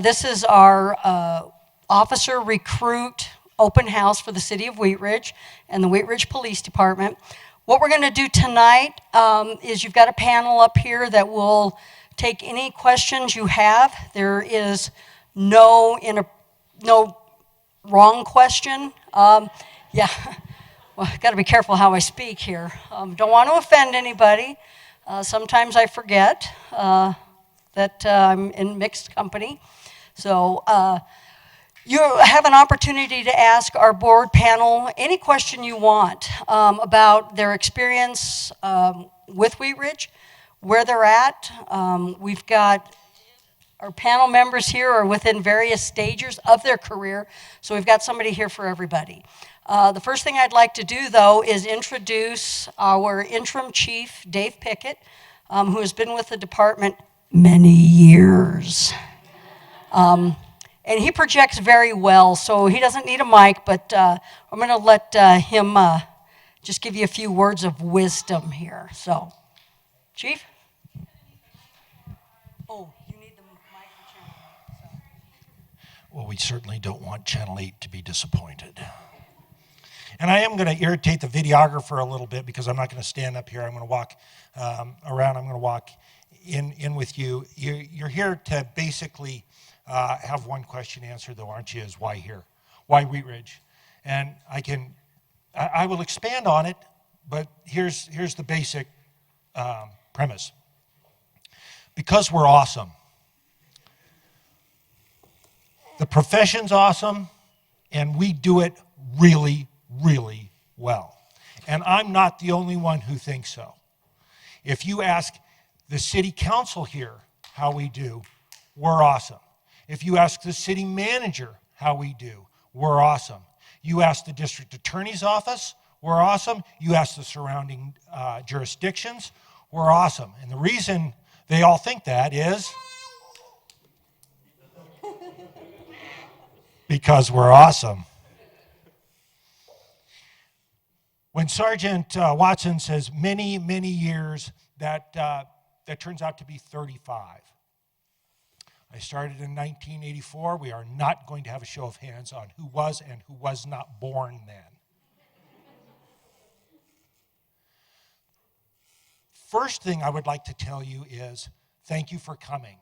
This is our officer recruit open house for the city of Wheat Ridge and the Wheat Ridge Police Department. What we're going to do tonight is you've got a panel up here that will take any questions you have. There is no wrong question. Yeah, well, I've got to be careful how I speak here. Don't want to offend anybody. Sometimes I forget that I'm in mixed company. So you have an opportunity to ask our board panel any question you want about their experience with Wheat Ridge, where they're at. We've got our panel members here are within various stages of their career, so we've got somebody here for everybody. The first thing I'd like to do, though, is introduce our interim chief, Dave Pickett, who has been with the department many years. And he projects very well, so he doesn't need a mic, but I'm going to let him just give you a few words of wisdom here. So, Chief? Oh, you need the mic for Channel 8. So. Well, we certainly don't want Channel 8 to be disappointed. And I am going to irritate the videographer a little bit because I'm not going to stand up here. I'm going to walk around. I'm going to walk in with you. You're here to basically have one question answered, though, aren't you? Is why here? Why Wheat Ridge? And I will expand on it, but here's the basic premise. Because we're awesome. The profession's awesome, and we do it really, really well. And I'm not the only one who thinks so. If you ask the city council here how we do, we're awesome. If you ask the city manager how we do, we're awesome. You ask the district attorney's office, we're awesome. You ask the surrounding jurisdictions, we're awesome. And the reason they all think that is because we're awesome. When Sergeant Watson says many, many years, that turns out to be 35. I started in 1984. We are not going to have a show of hands on who was and who was not born then. First thing I would like to tell you is thank you for coming.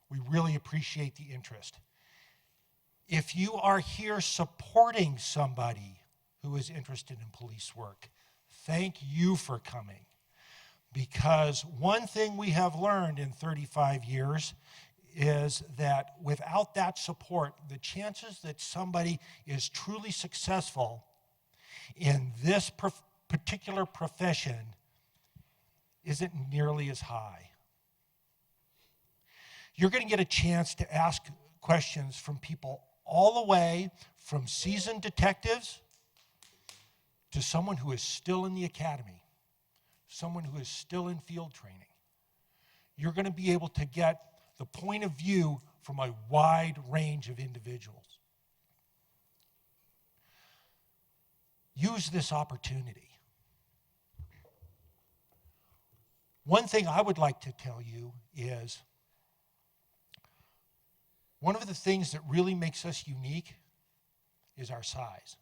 We really appreciate the interest. If you are here supporting somebody who is interested in police work, thank you for coming. Because one thing we have learned in 35 years is that without that support, the chances that somebody is truly successful in this particular profession isn't nearly as high. You're going to get a chance to ask questions from people all the way from seasoned detectives to someone who is still in the academy, someone who is still in field training. You're going to be able to get the point of view from a wide range of individuals. Use this opportunity. One thing I would like to tell you is one of the things that really makes us unique is our size.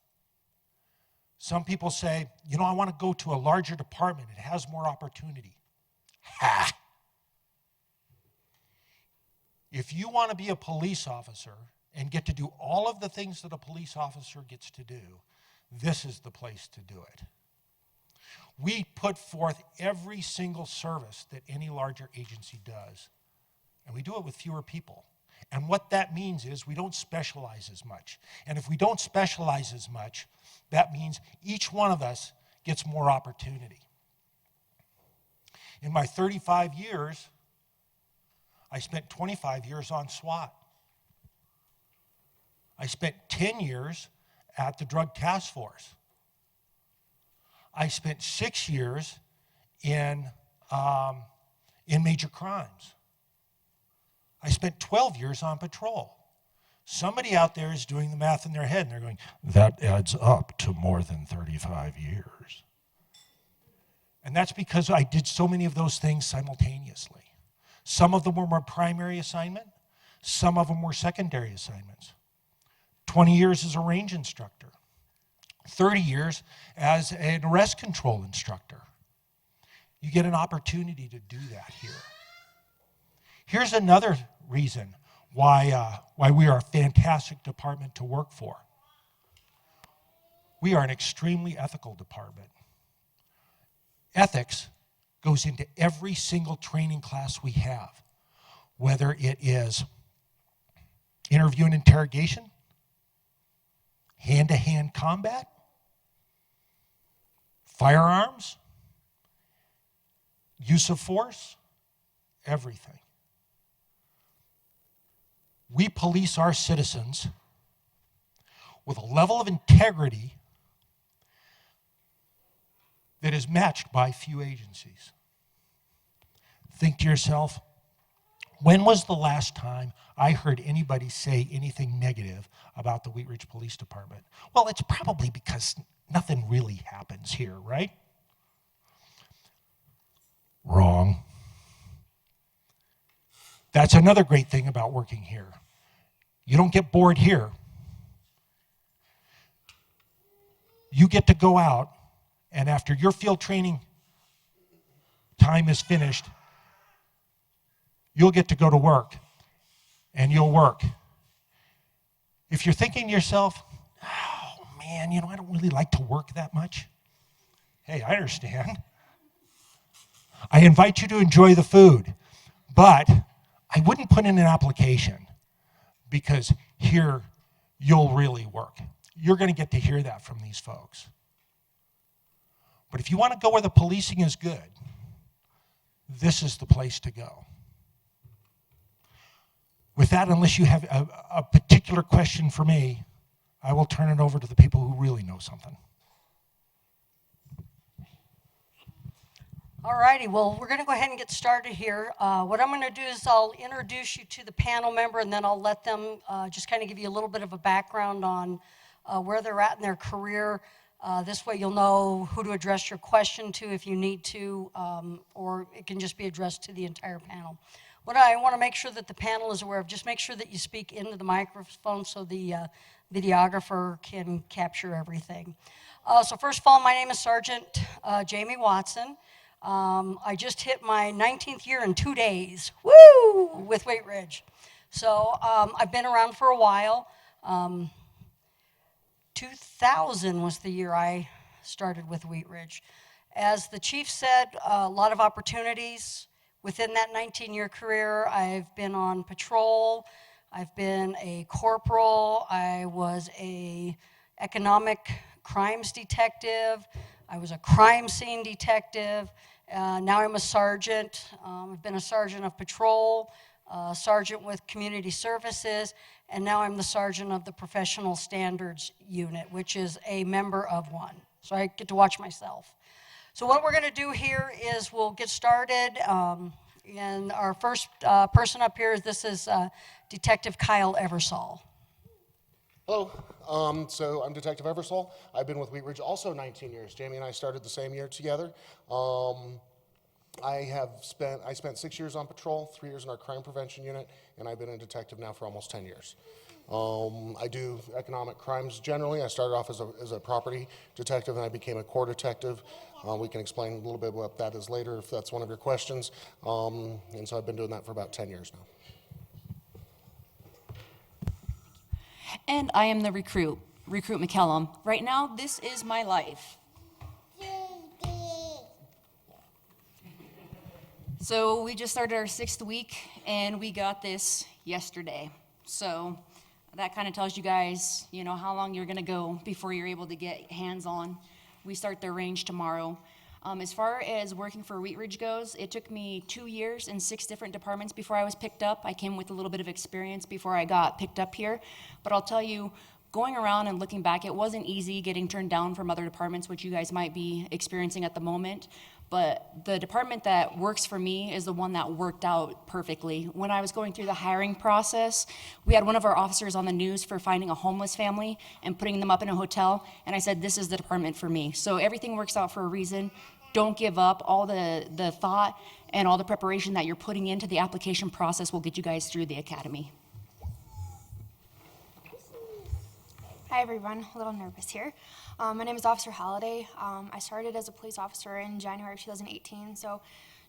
Some people say, you know, I want to go to a larger department. It has more opportunity. Ha! If you want to be a police officer and get to do all of the things that a police officer gets to do, this is the place to do it. We put forth every single service that any larger agency does, and we do it with fewer people. And what that means is we don't specialize as much. And if we don't specialize as much, that means each one of us gets more opportunity. In my 35 years, I spent 25 years on SWAT. I spent 10 years at the Drug Task Force. I spent 6 years in major crimes. I spent 12 years on patrol. Somebody out there is doing the math in their head, and they're going, that adds up to more than 35 years. And that's because I did so many of those things simultaneously. Some of them were my primary assignment. Some of them were secondary assignments. 20 years as a range instructor. 30 years as an arrest control instructor. You get an opportunity to do that here. Here's another reason why we are a fantastic department to work for. We are an extremely ethical department. Ethics goes into every single training class we have, whether it is interview and interrogation, hand-to-hand combat, firearms, use of force, everything. We police our citizens with a level of integrity that is matched by few agencies. Think to yourself, when was the last time I heard anybody say anything negative about the Wheat Ridge Police Department? Well, it's probably because nothing really happens here, right? Wrong. That's another great thing about working here. You don't get bored here. You get to go out, and after your field training time is finished, you'll get to go to work, and you'll work. If you're thinking to yourself, oh man, I don't really like to work that much. Hey, I understand. I invite you to enjoy the food, but I wouldn't put in an application because here you'll really work. You're going to get to hear that from these folks. But if you want to go where the policing is good, this is the place to go. With that, unless you have a particular question for me, I will turn it over to the people who really know something. All righty, well, we're going to go ahead and get started here. What I'm going to do is I'll introduce you to the panel member, and then I'll let them just kind of give you a little bit of a background on where they're at in their career. This way you'll know who to address your question to if you need to, or it can just be addressed to the entire panel. What I want to make sure that the panel is aware of, just make sure that you speak into the microphone so the videographer can capture everything. So first of all, my name is Sergeant Jamie Watson. I just hit my 19th year in 2 days, woo, with Wheat Ridge. So I've been around for a while. 2000 was the year I started with Wheat Ridge. As the chief said, a lot of opportunities. Within that 19-year career, I've been on patrol, I've been a corporal, I was a economic crimes detective, I was a crime scene detective, now I'm a sergeant. I've been a sergeant of patrol, sergeant with community services, and now I'm the sergeant of the professional standards unit, which is a member of one. So I get to watch myself. So what we're going to do here is we'll get started. And our first person up here, this is Detective Kyle Eversole. Hello, so I'm Detective Eversole. I've been with Wheat Ridge also 19 years. Jamie and I started the same year together. I spent 6 years on patrol, 3 years in our crime prevention unit, and I've been a detective now for almost 10 years. I do economic crimes generally. I started off as a property detective, and I became a core detective. We can explain a little bit what that is later if that's one of your questions. And so I've been doing that for about 10 years now. And I am the Recruit McCallum. Right now, this is my life. So we just started our 6th week, and we got this yesterday. So that kind of tells you guys, how long you're going to go before you're able to get hands-on. We start their range tomorrow. As far as working for Wheat Ridge goes, it took me 2 years in 6 different departments before I was picked up. I came with a little bit of experience before I got picked up here. But I'll tell you, going around and looking back, it wasn't easy getting turned down from other departments, which you guys might be experiencing at the moment. But the department that works for me is the one that worked out perfectly. When I was going through the hiring process, we had one of our officers on the news for finding a homeless family and putting them up in a hotel, and I said, this is the department for me. So everything works out for a reason. Don't give up. All the thought and all the preparation that you're putting into the application process will get you guys through the academy. Hi everyone, a little nervous here. My name is Officer Halliday. I started as a police officer in January of 2018, so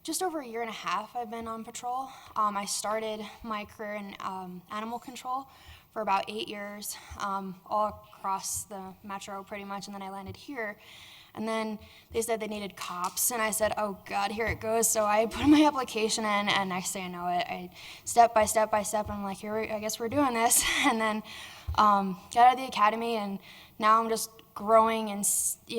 just over a year and a half I've been on patrol. I started my career in animal control for about 8 years, all across the metro pretty much, and then I landed here. And then they said they needed cops, and I said, oh God, here it goes. So I put my application in, and next thing I know it, step by step, I'm like, I guess we're doing this. And then got out of the academy, and now I'm just growing and,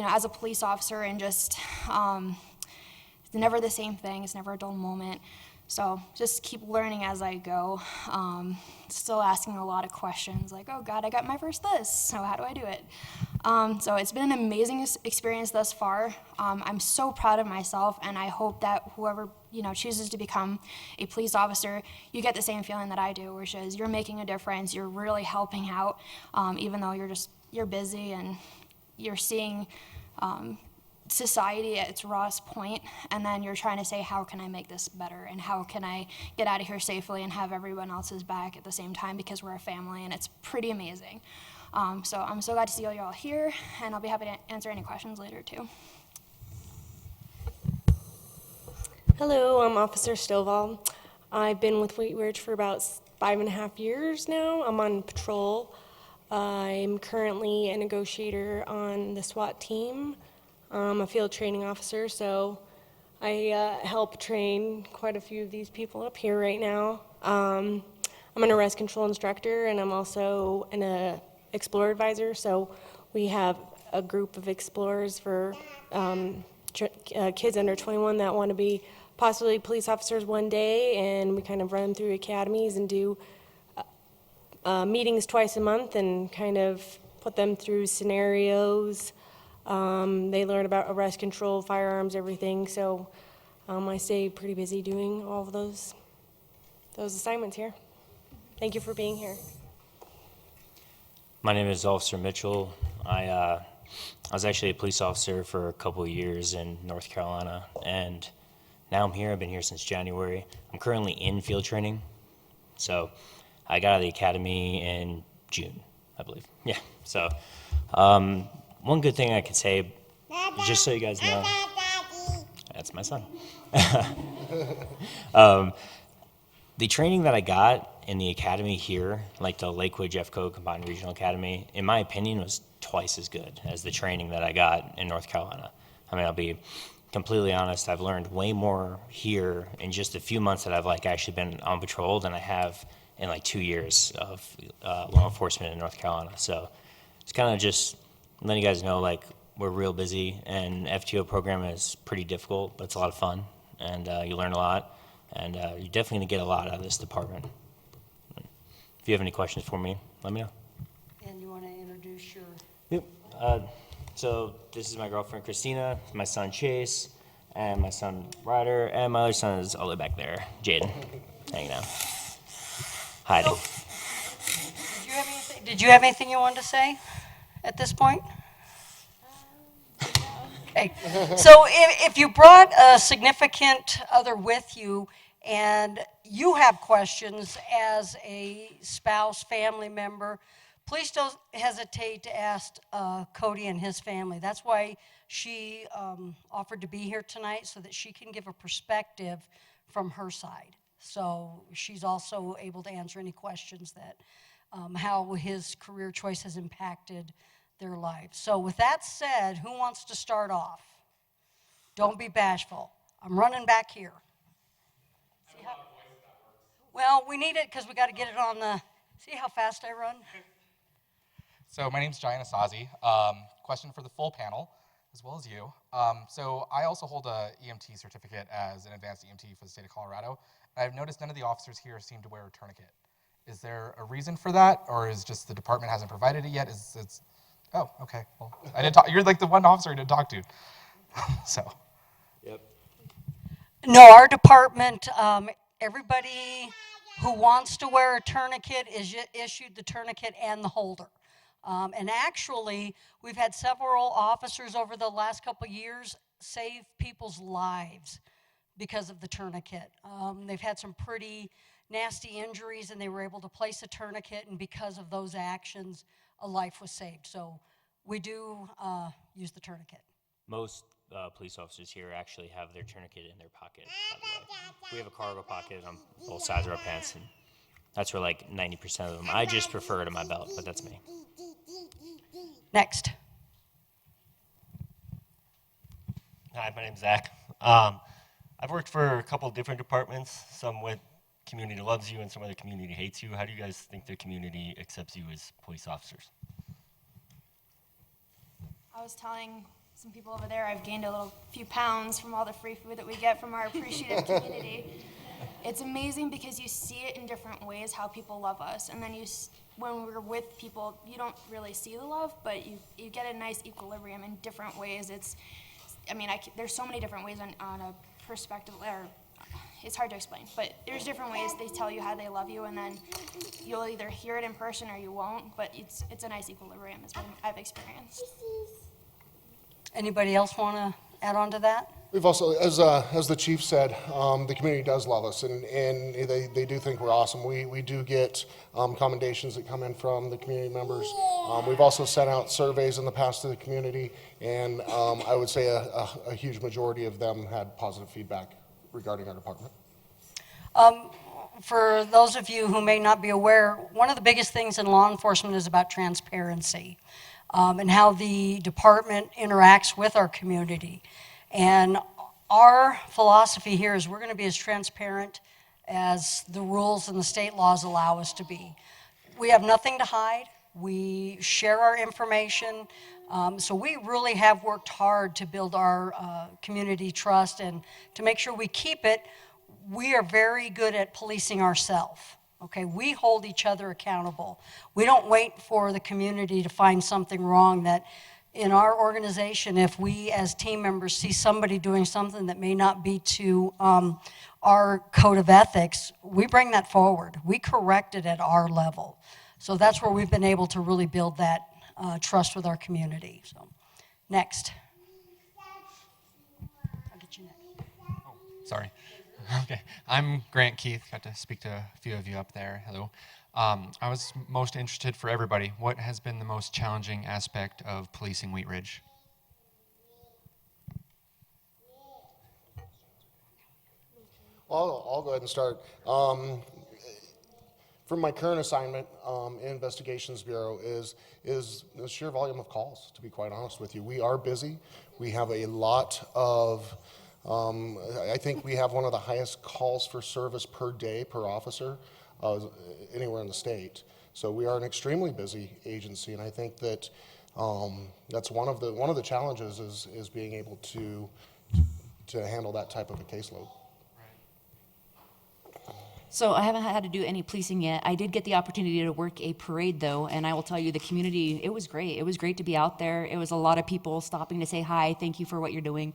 as a police officer, and just, it's never the same thing. It's never a dull moment. So just keep learning as I go. Still asking a lot of questions like, oh God, I got my first this, so how do I do it? So it's been an amazing experience thus far. I'm so proud of myself, and I hope that whoever chooses to become a police officer, you get the same feeling that I do, which is you're making a difference, you're really helping out, even though you're busy and you're seeing society at its rawest point, and then you're trying to say, how can I make this better, and how can I get out of here safely and have everyone else's back at the same time, because we're a family, and it's pretty amazing. So I'm so glad to see all y'all here, and I'll be happy to answer any questions later too. Hello, I'm Officer Stovall. I've been with Wheat Ridge for about 5.5 years now. I'm on patrol. I'm currently a negotiator on the SWAT team. I'm a field training officer, so I help train quite a few of these people up here right now. I'm an arrest control instructor, and I'm also an Explorer advisor, so we have a group of explorers for kids under 21 that want to be possibly police officers one day, and we kind of run through academies and do meetings twice a month and kind of put them through scenarios. They learn about arrest control, firearms, everything, so I stay pretty busy doing all of those assignments here. Thank you for being here. My name is Officer Mitchell. I was actually a police officer for a couple of years in North Carolina, and now I'm here. I've been here since January. I'm currently in field training, so I got out of the academy in June, I believe. Yeah, so one good thing I could say, just so you guys know, that's my son. The training that I got in the academy here, like the Lakewood Jeffco Combined Regional Academy, in my opinion, was twice as good as the training that I got in North Carolina. I mean, I'll be completely honest, I've learned way more here in just a few months that I've actually been on patrol than I have in 2 years of law enforcement in North Carolina. So it's kind of just letting you guys know, we're real busy, and FTO program is pretty difficult, but it's a lot of fun, and you learn a lot. And you're definitely going to get a lot out of this department. If you have any questions for me, let me know. And you want to introduce your... Yep. So this is my girlfriend, Christina, my son, Chase, and my son, Ryder, and my other son is all the way back there, Jaden, hanging out, hiding. Did you have anything you wanted to say at this point? Okay. So if you brought a significant other with you and you have questions as a spouse, family member, please don't hesitate to ask Cody and his family. That's why she offered to be here tonight, so that she can give a perspective from her side. So she's also able to answer any questions that how his career choice has impacted their lives. So with that said, who wants to start off? Don't be bashful. I'm running back here. Well, we need it because we got to get it on the, see how fast I run? So my name's Jai Anasazi. Question for the full panel, as well as you. So I also hold a EMT certificate as an advanced EMT for the state of Colorado. And I've noticed none of the officers here seem to wear a tourniquet. Is there a reason for that, or is just the department hasn't provided it yet? Oh, okay. Well, I didn't talk. You're the one officer I didn't talk to. So. Yep. No, our department, everybody who wants to wear a tourniquet is issued the tourniquet and the holder. And actually, we've had several officers over the last couple of years save people's lives because of the tourniquet. They've had some pretty nasty injuries, and they were able to place a tourniquet, and because of those actions, a life was saved. So we do use the tourniquet. Most police officers here actually have their tourniquet in their pocket, by the way. We have a cargo pocket on both sides of our pants, and that's where like 90% of them. I just prefer it in my belt, but that's me. Next. Hi, my name's Zach. I've worked for a couple different departments, some with community loves you and some other community hates you. How do you guys think the community accepts you as police officers? I was telling some people over there I've gained a few pounds from all the free food that we get from our appreciative community. It's amazing because you see it in different ways how people love us, and then when we're with people, you don't really see the love, but you get a nice equilibrium in different ways. There's so many different ways on a perspective, or it's hard to explain, but there's different ways they tell you how they love you, and then you'll either hear it in person or you won't, but it's a nice equilibrium is what I've experienced. Anybody else want to add on to that? We've also, as the chief said, the community does love us, and they do think we're awesome. We do get commendations that come in from the community members. We've also sent out surveys in the past to the community, and I would say a huge majority of them had positive feedback regarding our department. For those of you who may not be aware, one of the biggest things in law enforcement is about transparency and how the department interacts with our community. And our philosophy here is we're going to be as transparent as the rules and the state laws allow us to be. We have nothing to hide. We share our information. So we really have worked hard to build our community trust and to make sure we keep it. We are very good at policing ourselves. Okay, we hold each other accountable. We don't wait for the community to find something wrong. That in our organization, if we as team members see somebody doing something that may not be to our code of ethics, we bring that forward. We correct it at our level. So that's where we've been able to really build that trust with our community. So, next. I'll get you next. Sorry. Okay. I'm Grant Keith. Got to speak to a few of you up there. Hello. I was most interested for everybody. What has been the most challenging aspect of policing Wheat Ridge? I'll go ahead and start. From my current assignment in Investigations Bureau is the sheer volume of calls, to be quite honest with you. We are busy. We have a lot of, I think we have one of the highest calls for service per day per officer anywhere in the state. So we are an extremely busy agency, and I think that that's one of the challenges is being able to handle that type of a caseload. So I haven't had to do any policing yet. I did get the opportunity to work a parade though, and I will tell you the community, it was great. It was great to be out there. It was a lot of people stopping to say hi, thank you for what you're doing.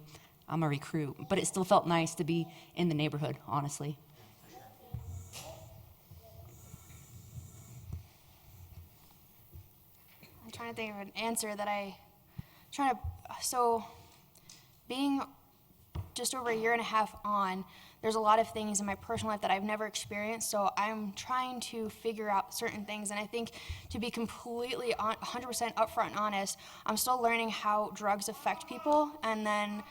I'm a recruit, but it still felt nice to be in the neighborhood, honestly. I'm trying to think of an answer that so being just over a year and a half on, there's a lot of things in my personal life that I've never experienced, so I'm trying to figure out certain things, and I think to be completely 100% upfront and honest, I'm still learning how drugs affect people, and then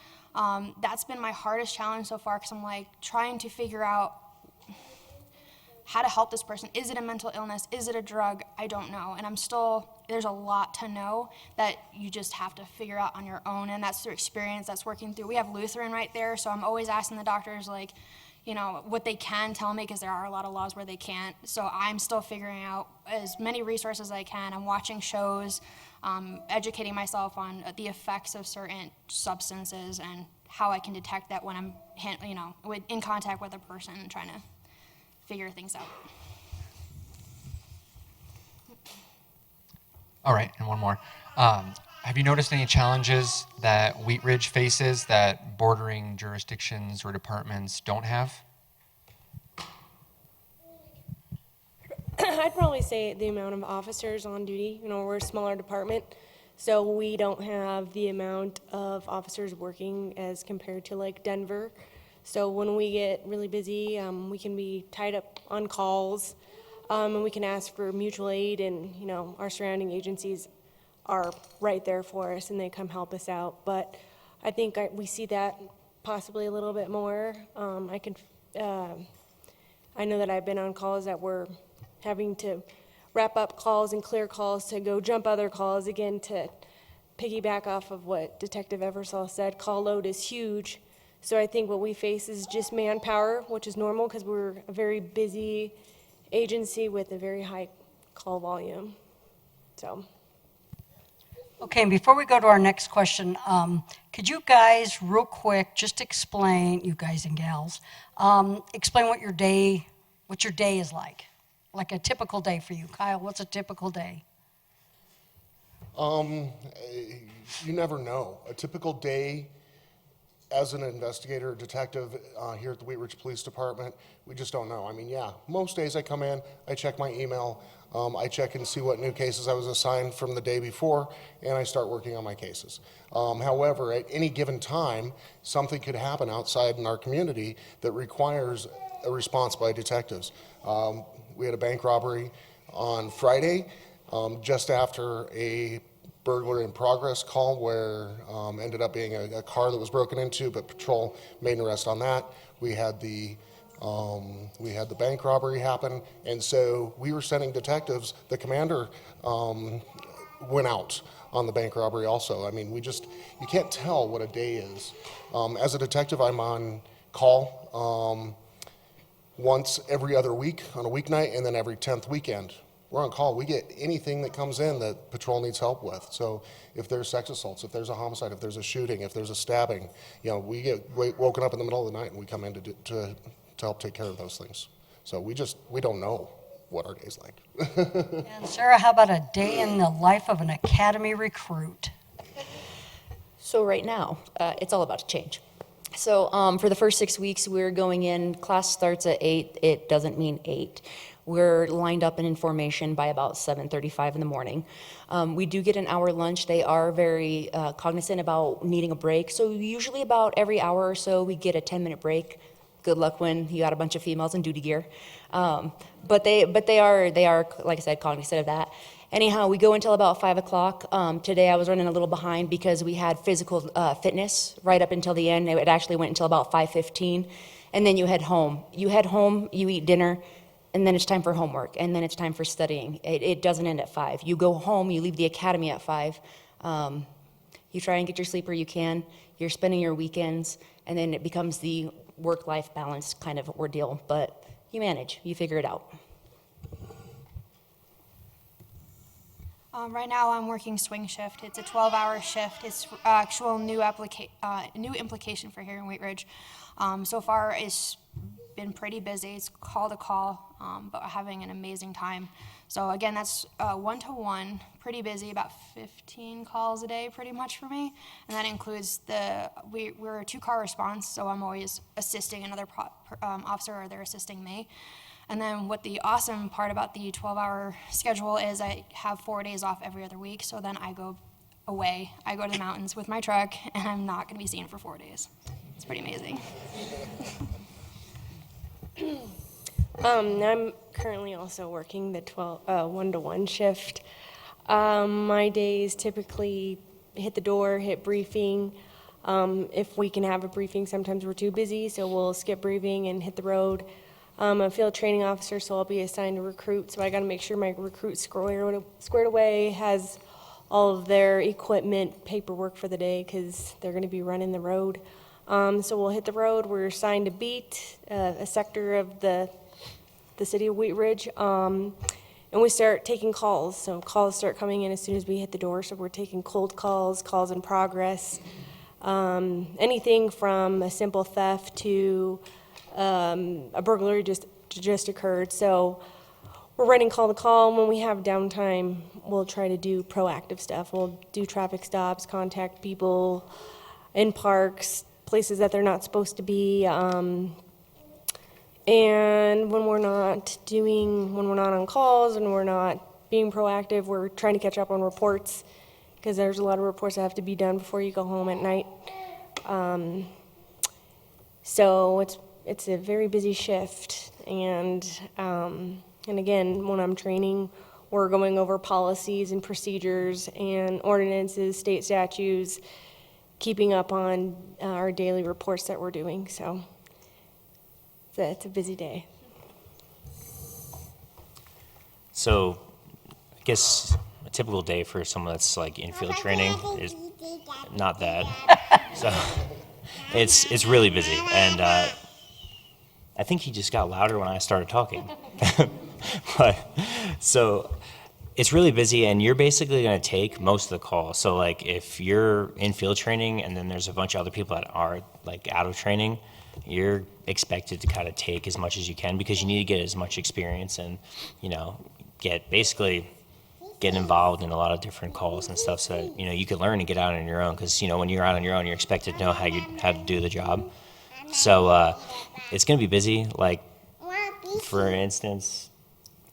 that's been my hardest challenge so far, because I'm like trying to figure out how to help this person. Is it a mental illness? Is it a drug? I don't know, and there's a lot to know that you just have to figure out on your own, and that's through experience, that's working through. We have Lutheran right there, so I'm always asking the doctors, like, what they can tell me, because there are a lot of laws where they can't. So I'm still figuring out as many resources as I can. I'm watching shows, educating myself on the effects of certain substances and how I can detect that when I'm, in contact with a person and trying to figure things out. All right, and one more. Have you noticed any challenges that Wheat Ridge faces that bordering jurisdictions or departments don't have? I'd probably say the amount of officers on duty. We're a smaller department, so we don't have the amount of officers working as compared to like Denver. So when we get really busy, we can be tied up on calls. and we can ask for mutual aid, and our surrounding agencies are right there for us, and they come help us out. But I think we see that possibly a little bit more. I know that I've been on calls that we're having to wrap up calls and clear calls to go jump other calls. Again, to piggyback off of what Detective Eversole said, call load is huge. So I think what we face is just manpower, which is normal because we're a very busy agency with a very high call volume. So. Okay, and before we go to our next question, could you guys real quick just explain, you guys and gals, explain what your day is like a typical day for you. Kyle, what's a typical day? You never know. A typical day as an investigator or detective here at the Wheat Ridge Police Department, we just don't know. I mean, yeah, most days I come in, I check my email, I check and see what new cases I was assigned from the day before, and I start working on my cases. However, at any given time, something could happen outside in our community that requires a response by detectives. We had a bank robbery on Friday, just after a burglary in progress call where ended up being a car that was broken into, but patrol made an arrest on that. We had the bank robbery happen, and so we were sending detectives. The commander went out on the bank robbery also. I mean, you can't tell what a day is. As a detective, I'm on call once every other week on a weeknight, and then every 10th weekend. We're on call. We get anything that comes in that patrol needs help with. So if there's sex assaults, if there's a homicide, if there's a shooting, if there's a stabbing, we get woken up in the middle of the night and we come in to help take care of those things. So we don't know what our day's like. And Sarah, how about a day in the life of an academy recruit? So right now, it's all about to change. So for the first 6 weeks, we're going in, class starts at 8, it doesn't mean 8. We're lined up and in formation by about 7:35 in the morning. We do get an hour lunch. They are very cognizant about needing a break. So usually about every hour or so, we get a 10-minute break. Good luck when you got a bunch of females in duty gear. But they are, like I said, cognizant of that. Anyhow, we go until about 5 o'clock. Today I was running a little behind because we had physical fitness right up until the end. It actually went until about 5:15. And then you head home. You eat dinner, and then it's time for homework, and then it's time for studying. It doesn't end at 5. You go home, you leave the academy at 5. You try and get your sleep where you can. You're spending your weekends, and then it becomes the work-life balance kind of ordeal. But you manage. You figure it out. Right now I'm working swing shift. It's a 12-hour shift. It's actual new implication for here in Wheat Ridge. So far it's been pretty busy. It's call to call, but having an amazing time. So again, that's 1-to-1, pretty busy, about 15 calls a day pretty much for me. And that includes we're a 2-car response, so I'm always assisting another officer or they're assisting me. And then what the awesome part about the 12-hour schedule is I have 4 days off every other week, so then I go away. I go to the mountains with my truck, and I'm not going to be seen for 4 days. It's pretty amazing. I'm currently also working the 1-to-1 shift. My days typically hit the door, hit briefing. If we can have a briefing, sometimes we're too busy, so we'll skip briefing and hit the road. I'm a field training officer, so I'll be assigned to recruit, so I got to make sure my recruit's squared away, has all of their equipment, paperwork for the day, because they're going to be running the road. So we'll hit the road. We're assigned to beat a sector of the city of Wheat Ridge, and we start taking calls. So calls start coming in as soon as we hit the door, so we're taking cold calls, calls in progress, anything from a simple theft to a burglary just occurred. So we're running call to call. When we have downtime, we'll try to do proactive stuff. We'll do traffic stops, contact people in parks, places that they're not supposed to be. And when we're not on calls and we're not being proactive, we're trying to catch up on reports, because there's a lot of reports that have to be done before you go home at night. So it's a very busy shift, and And again, when I'm training, we're going over policies and procedures and ordinances, state statutes, keeping up on our daily reports that we're doing. So it's a busy day. So I guess a typical day for someone that's like in field training is not that. So it's really busy. And I think he just got louder when I started talking. But so it's really busy, and you're basically going to take most of the calls. So like if you're in field training and then there's a bunch of other people that are like out of training, you're expected to kind of take as much as you can because you need to get as much experience and, you know, get involved in a lot of different calls and stuff so that, you know, you can learn and get out on your own because, you know, when you're out on your own, you're expected to know how to do the job. So it's going to be busy. Like, for instance,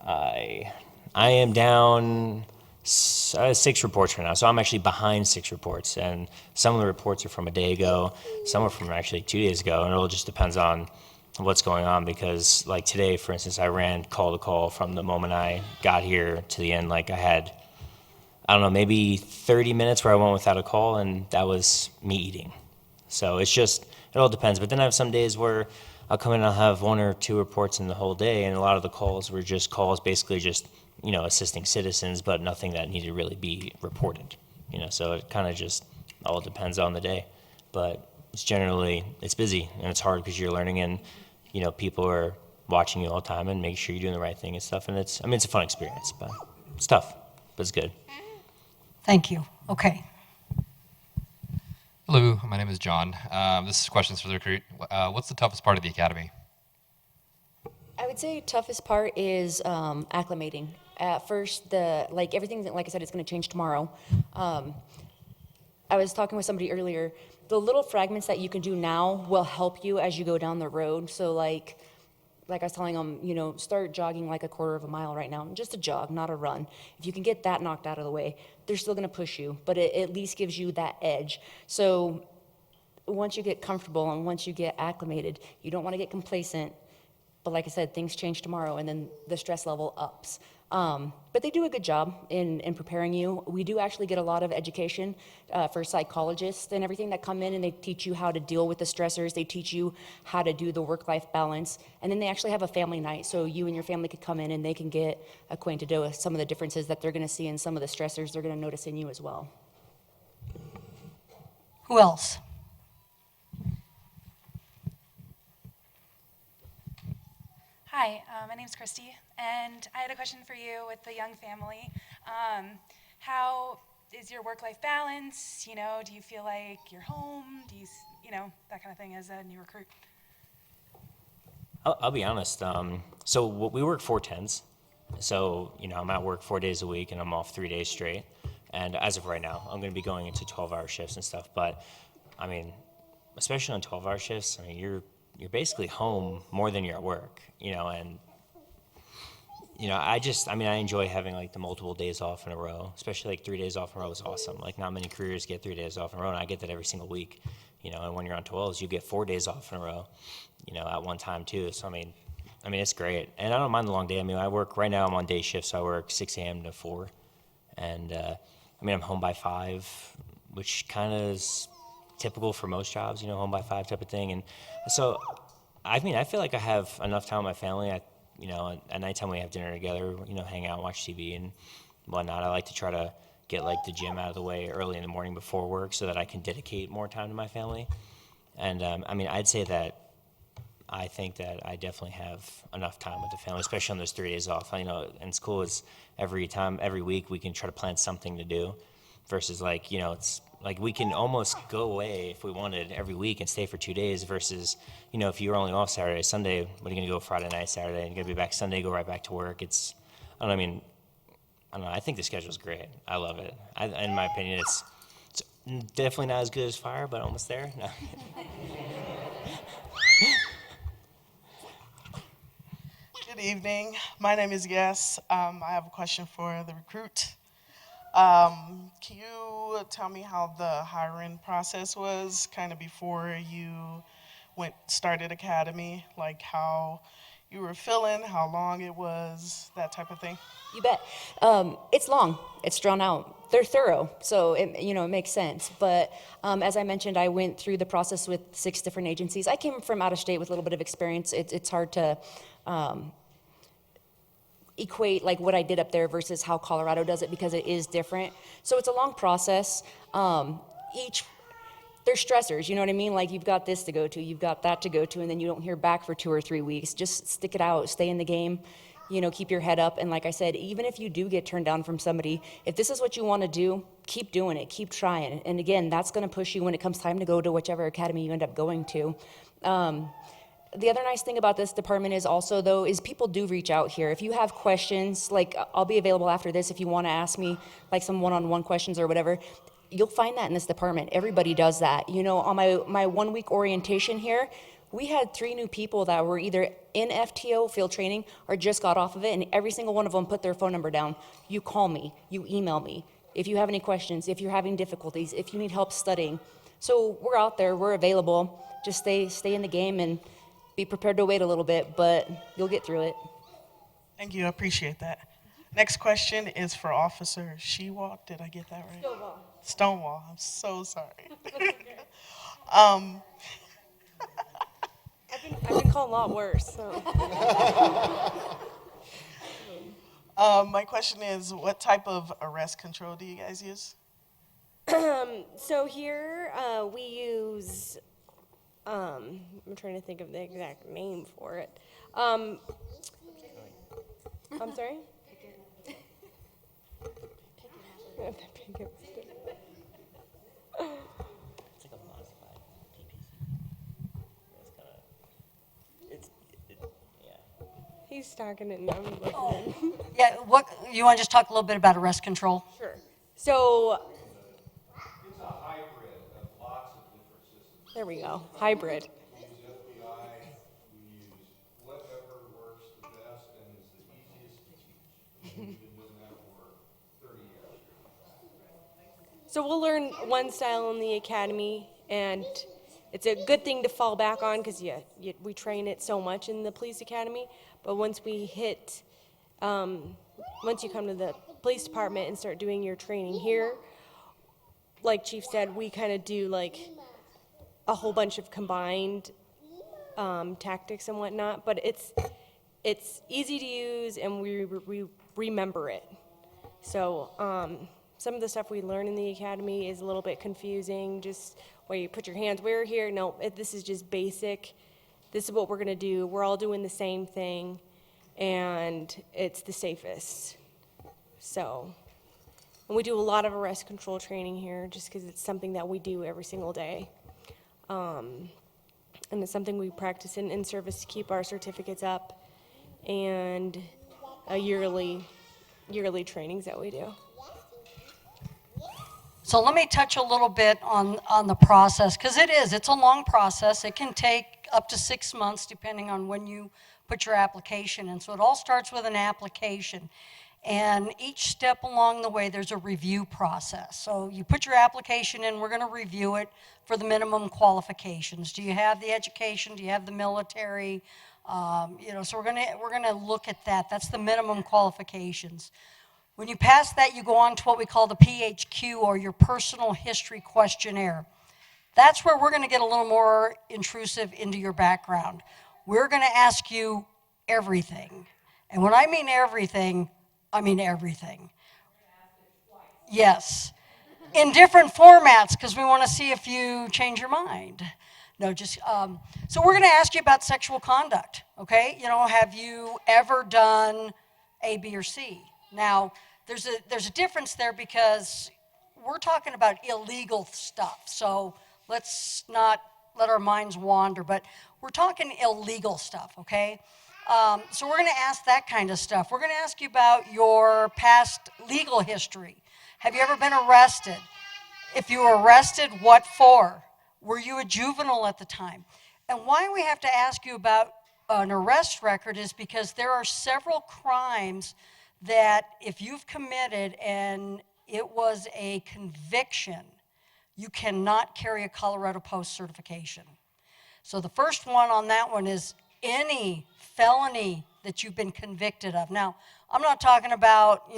I am down 6 reports right now, so I'm actually behind 6 reports, and some of the reports are from a day ago, some are from actually 2 days ago, and it all just depends on what's going on because, like today, for instance, I ran call to call from the moment I got here to the end. Like I had, I don't know, maybe 30 minutes where I went without a call, and that was me eating. So it's just, it all depends. But then I have some days where I'll come in and I'll have 1 or 2 reports in the whole day, and a lot of the calls were just calls basically just, you know, assisting citizens, but nothing that needed to really be reported, you know, so it kind of just all depends on the day. But it's busy, and it's hard because you're learning, and, you know, people are watching you all the time and making sure you're doing the right thing and stuff, and it's a fun experience, but it's tough, but it's good. Thank you. Okay. Hello, my name is John. This is questions for the recruit. What's the toughest part of the academy? I would say toughest part is acclimating. At first, everything, like I said, it's going to change tomorrow. I was talking with somebody earlier. The little fragments that you can do now will help you as you go down the road. So like I was telling them, you know, start jogging like a quarter of a mile right now, just a jog, not a run. If you can get that knocked out of the way, they're still going to push you, but it at least gives you that edge. So once you get comfortable and once you get acclimated, you don't want to get complacent. But like I said, things change tomorrow, and then the stress level ups. But they do a good job in preparing you. We do actually get a lot of education for psychologists and everything that come in, and they teach you how to deal with the stressors. They teach you how to do the work-life balance. And then they actually have a family night, so you and your family could come in and they can get acquainted with some of the differences that they're going to see and some of the stressors they're going to notice in you as well. Who else? Hi, my name's Christy, and I had a question for you with the young family. How is your work-life balance? You know, do you feel like you're home? Do you know, that kind of thing as a new recruit? I'll be honest. So we work 4/10s. So, you know, I'm at work 4 days a week, and I'm off 3 days straight. And as of right now, I'm going to be going into 12-hour shifts and stuff. But, I mean, especially on 12-hour shifts, I mean, you're basically home more than you're at work, you know, and, you know, I enjoy having like the multiple days off in a row, especially like 3 days off in a row is awesome. Like not many careers get 3 days off in a row, and I get that every single week, you know, and when you're on 12s, you get 4 days off in a row, you know, at one time too. So, I mean, it's great. And I don't mind the long day. I mean, right now I'm on day shift, so I work 6 a.m. to 4. And, I'm home by 5, which kind of is typical for most jobs, you know, home by 5 type of thing. And so, I feel like I have enough time with my family. You know, at nighttime we have dinner together, you know, hang out, watch TV and whatnot. I like to try to get like the gym out of the way early in the morning before work so that I can dedicate more time to my family. And I'd say that I think that I definitely have enough time with the family, especially on those 3 days off. You know, and it's cool is every week we can try to plan something to do versus like, you know, it's like we can almost go away if we wanted every week and stay for 2 days versus, you know, if you were only off Saturday, Sunday, what are you going to go Friday night, Saturday, and you're going to be back Sunday, go right back to work. I don't know. I think the schedule's great. I love it. In my opinion, it's definitely not as good as fire, but almost there. No. Good evening. My name is Yes. I have a question for the recruit. Can you tell me how the hiring process was kind of before you started academy? Like how you were feeling, how long it was, that type of thing? You bet. It's long. It's drawn out. They're thorough, so it makes sense. But as I mentioned, I went through the process with 6 different agencies. I came from out of state with a little bit of experience. It's hard to equate like what I did up there versus how Colorado does it because it is different. So it's a long process. They're stressors, you know what I mean? Like you've got this to go to, you've got that to go to, and then you don't hear back for 2 or 3 weeks. Just stick it out, stay in the game, keep your head up. And like I said, even if you do get turned down from somebody, if this is what you want to do, keep doing it, keep trying. And again, that's going to push you when it comes time to go to whichever academy you end up going to. The other nice thing about this department is also, though, is people do reach out here. If you have questions, like I'll be available after this if you want to ask me like some one-on-one questions or whatever. You'll find that in this department. Everybody does that. On my 1-week orientation here, we had 3 new people that were either in FTO field training or just got off of it, and every single one of them put their phone number down. You call me, you email me. If you have any questions, if you're having difficulties, if you need help studying. So we're out there, we're available. Just stay in the game and be prepared to wait a little bit, but you'll get through it. Thank you, I appreciate that. Next question is for Officer Shewalt. Did I get that right? Stonewall. I'm so sorry. I've been called a lot worse. So. My question is, what type of arrest control do you guys use? So here we use, I'm trying to think of the exact name for it. I'm sorry? It's like a modified TPC. Yeah. He's talking and I'm looking. Yeah, you want to just talk a little bit about arrest control? Sure. So, It's a hybrid of lots of different systems. there we go, hybrid. We use FBI, we use whatever works the best and is the easiest to teach. We've been doing that for 30 years. So we'll learn one style in the academy, and it's a good thing to fall back on because we train it so much in the police academy. But once you come to the police department and start doing your training here, like Chief said, we kind of do like a whole bunch of combined tactics and whatnot. But it's easy to use, and we remember it. So. Some of the stuff we learn in the academy is a little bit confusing, just where you put your hands where here. No, this is just basic. This is what we're going to do. We're all doing the same thing, and it's the safest. So, and we do a lot of arrest control training here just because it's something that we do every single day. And it's something we practice in service to keep our certificates up, and yearly trainings that we do. So let me touch a little bit on the process, because it's a long process. It can take up to 6 months depending on when you put your application in. So it all starts with an application. And each step along the way, there's a review process. So you put your application in, we're going to review it for the minimum qualifications. Do you have the education? Do you have the military? So we're going to look at that. That's the minimum qualifications. When you pass that, you go on to what we call the PHQ, or your personal history questionnaire. That's where we're going to get a little more intrusive into your background. We're going to ask you everything. And when I mean everything, I mean everything. Yes. In different formats, because we want to see if you change your mind. No, so we're going to ask you about sexual conduct, okay? Have you ever done A, B, or C? Now, there's a difference there because we're talking about illegal stuff, so let's not let our minds wander, but we're talking illegal stuff, okay? So we're going to ask that kind of stuff. We're going to ask you about your past legal history. Have you ever been arrested? If you were arrested, what for? Were you a juvenile at the time? And why we have to ask you about an arrest record is because there are several crimes that if you've committed and it was a conviction, you cannot carry a Colorado Post certification. So the first one on that one is any felony that you've been convicted of. Now, I'm not talking about,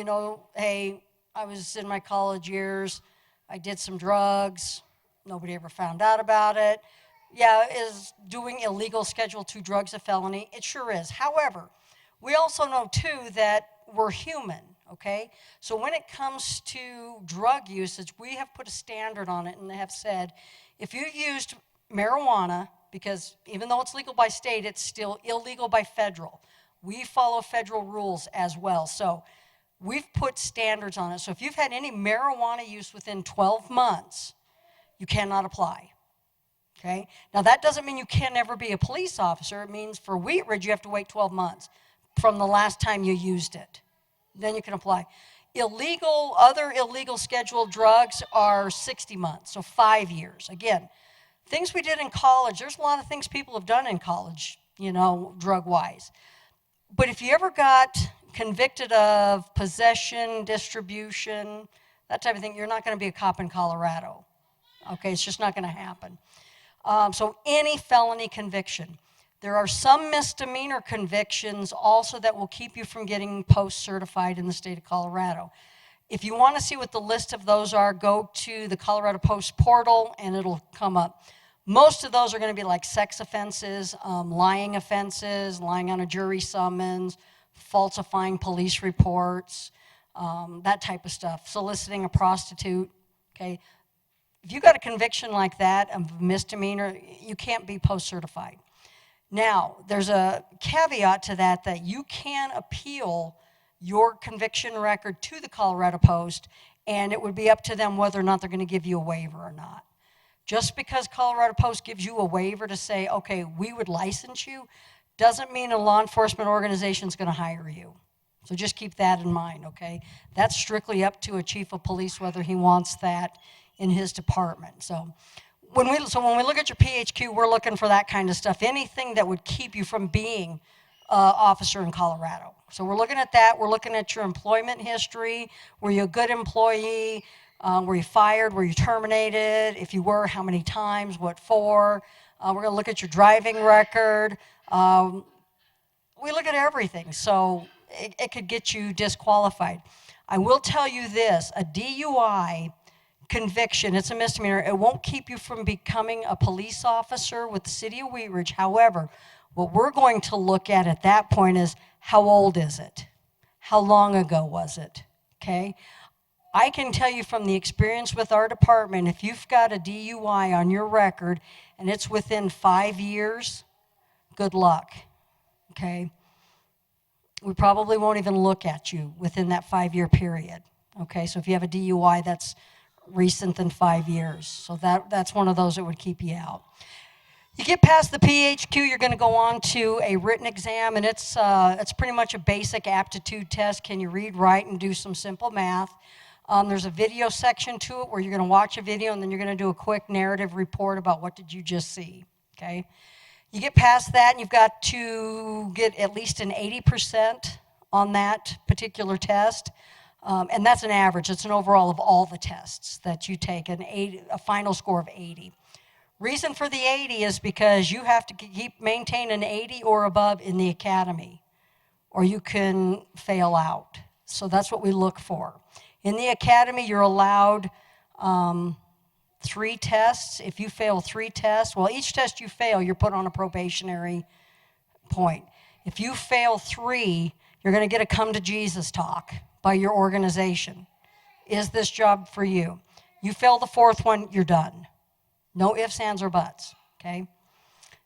hey, I was in my college years, I did some drugs, nobody ever found out about it. Yeah, is doing illegal Schedule II drugs a felony? It sure is. However, we also know, too, that we're human, okay? So when it comes to drug usage, we have put a standard on it and have said, if you used marijuana, because even though it's legal by state, it's still illegal by federal. We follow federal rules as well. So we've put standards on it. So if you've had any marijuana use within 12 months, you cannot apply. Okay? Now that doesn't mean you can never be a police officer. It means for Wheat Ridge you have to wait 12 months from the last time you used it. Then you can apply. Other illegal scheduled drugs are 60 months, so 5 years. Again, things we did in college, there's a lot of things people have done in college, drug-wise. But if you ever got convicted of possession, distribution, that type of thing, you're not going to be a cop in Colorado. Okay, it's just not going to happen. So any felony conviction. There are some misdemeanor convictions also that will keep you from getting post-certified in the state of Colorado. If you want to see what the list of those are, go to the Colorado Post portal and it'll come up. Most of those are going to be like sex offenses, lying offenses, lying on a jury summons, falsifying police reports, that type of stuff, soliciting a prostitute, okay? If you got a conviction like that, of misdemeanor, you can't be post-certified. Now, there's a caveat to that you can appeal your conviction record to the Colorado Post, and it would be up to them whether or not they're going to give you a waiver or not. Just because Colorado Post gives you a waiver to say, okay, we would license you, doesn't mean a law enforcement organization is going to hire you. So just keep that in mind, okay? That's strictly up to a chief of police whether he wants that in his department. So when we look at your PHQ, we're looking for that kind of stuff, anything that would keep you from being an officer in Colorado. So we're looking at that. We're looking at your employment history. Were you a good employee? Were you fired? Were you terminated? If you were, how many times? What for? We're going to look at your driving record. We look at everything, so it could get you disqualified. I will tell you this, a DUI conviction, it's a misdemeanor, it won't keep you from becoming a police officer with the city of Wheat Ridge. However, what we're going to look at that point is, how old is it? How long ago was it? Okay? I can tell you from the experience with our department, if you've got a DUI on your record and it's within 5 years, good luck, okay? We probably won't even look at you within that 5-year period, okay? So if you have a DUI that's recent than 5 years, so that's one of those that would keep you out. You get past the PHQ, you're going to go on to a written exam, and it's pretty much a basic aptitude test. Can you read, write, and do some simple math? There's a video section to it where you're going to watch a video and then you're going to do a quick narrative report about what did you just see, okay? You get past that and you've got to get at least an 80% on that particular test. And that's an average. It's an overall of all the tests that you take, a final score of 80. Reason for the 80 is because you have to maintain an 80 or above in the academy, or you can fail out. So that's what we look for. In the academy, you're allowed 3 tests. If you fail 3 tests, well, each test you fail, you're put on a probationary point. If you fail 3, you're going to get a come to Jesus talk by your organization. Is this job for you? You fail the 4th one, you're done. No ifs, ands, or buts, okay?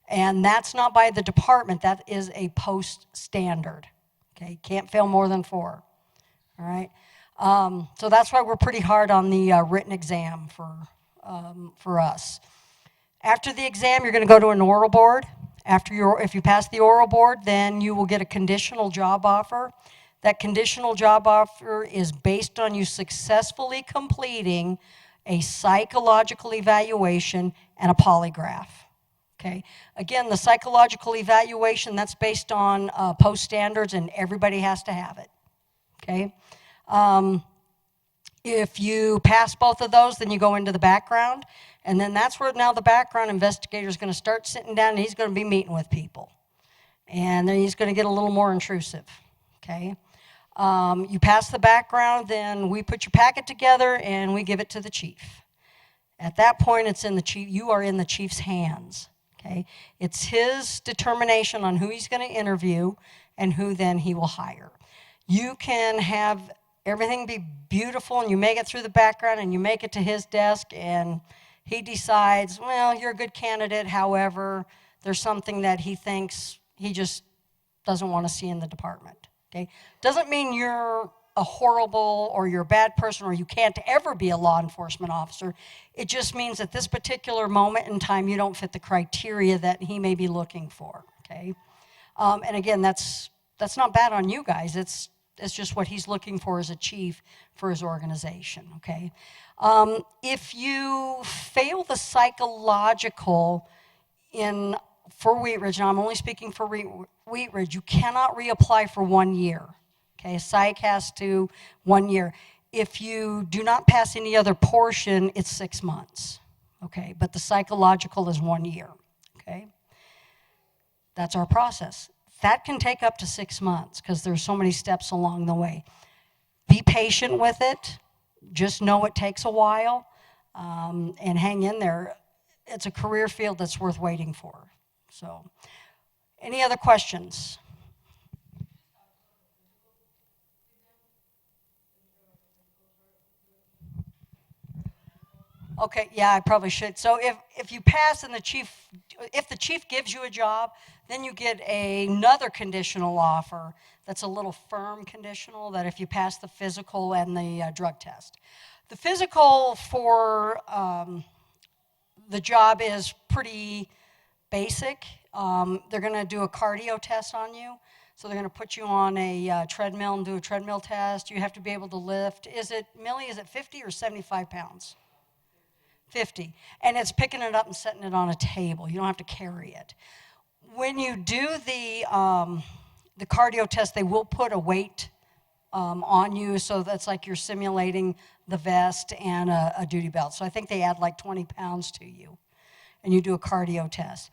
And that's not by the department. That is a post standard, okay? Can't fail more than 4, all right? So that's why we're pretty hard on the written exam for us. After the exam, you're going to go to an oral board. If you pass the oral board, then you will get a conditional job offer. That conditional job offer is based on you successfully completing a psychological evaluation and a polygraph. Okay. Again, the psychological evaluation, that's based on post standards, and everybody has to have it. Okay. If you pass both of those, then you go into the background, and then that's where now the background investigator is going to start sitting down, and he's going to be meeting with people. And then he's going to get a little more intrusive, okay? You pass the background, then we put your packet together and we give it to the chief. At that point, it's in the chief. You are in the chief's hands, okay? It's his determination on who he's going to interview and who then he will hire. You can have everything be beautiful and you make it through the background and you make it to his desk and he decides, well, you're a good candidate, however, there's something that he thinks he just doesn't want to see in the department, okay? Doesn't mean you're a horrible or you're a bad person or you can't ever be a law enforcement officer. It just means at this particular moment in time, you don't fit the criteria that he may be looking for, okay? And again, that's not bad on you guys. It's just what he's looking for as a chief for his organization, okay? If you fail the psychological for Wheat Ridge, and I'm only speaking for Wheat Ridge, you cannot reapply for 1 year, okay? Psych has to 1 year. If you do not pass any other portion, it's 6 months, okay? But the psychological is 1 year, okay? That's our process. That can take up to 6 months because there's so many steps along the way. Be patient with it. Just know it takes a while and hang in there. It's a career field that's worth waiting for. So, any other questions? Okay, yeah, I probably should. So if you pass and if the chief gives you a job, then you get another conditional offer that's a little firm conditional, that if you pass the physical and the drug test. The physical for the job is pretty basic. They're going to do a cardio test on you. So they're going to put you on a treadmill and do a treadmill test. You have to be able to lift. Millie, is it 50 or 75 pounds? 50. And it's picking it up and setting it on a table. You don't have to carry it. When you do the cardio test, they will put a weight on you, so that's like you're simulating the vest and a duty belt. So I think they add like 20 pounds to you, and you do a cardio test.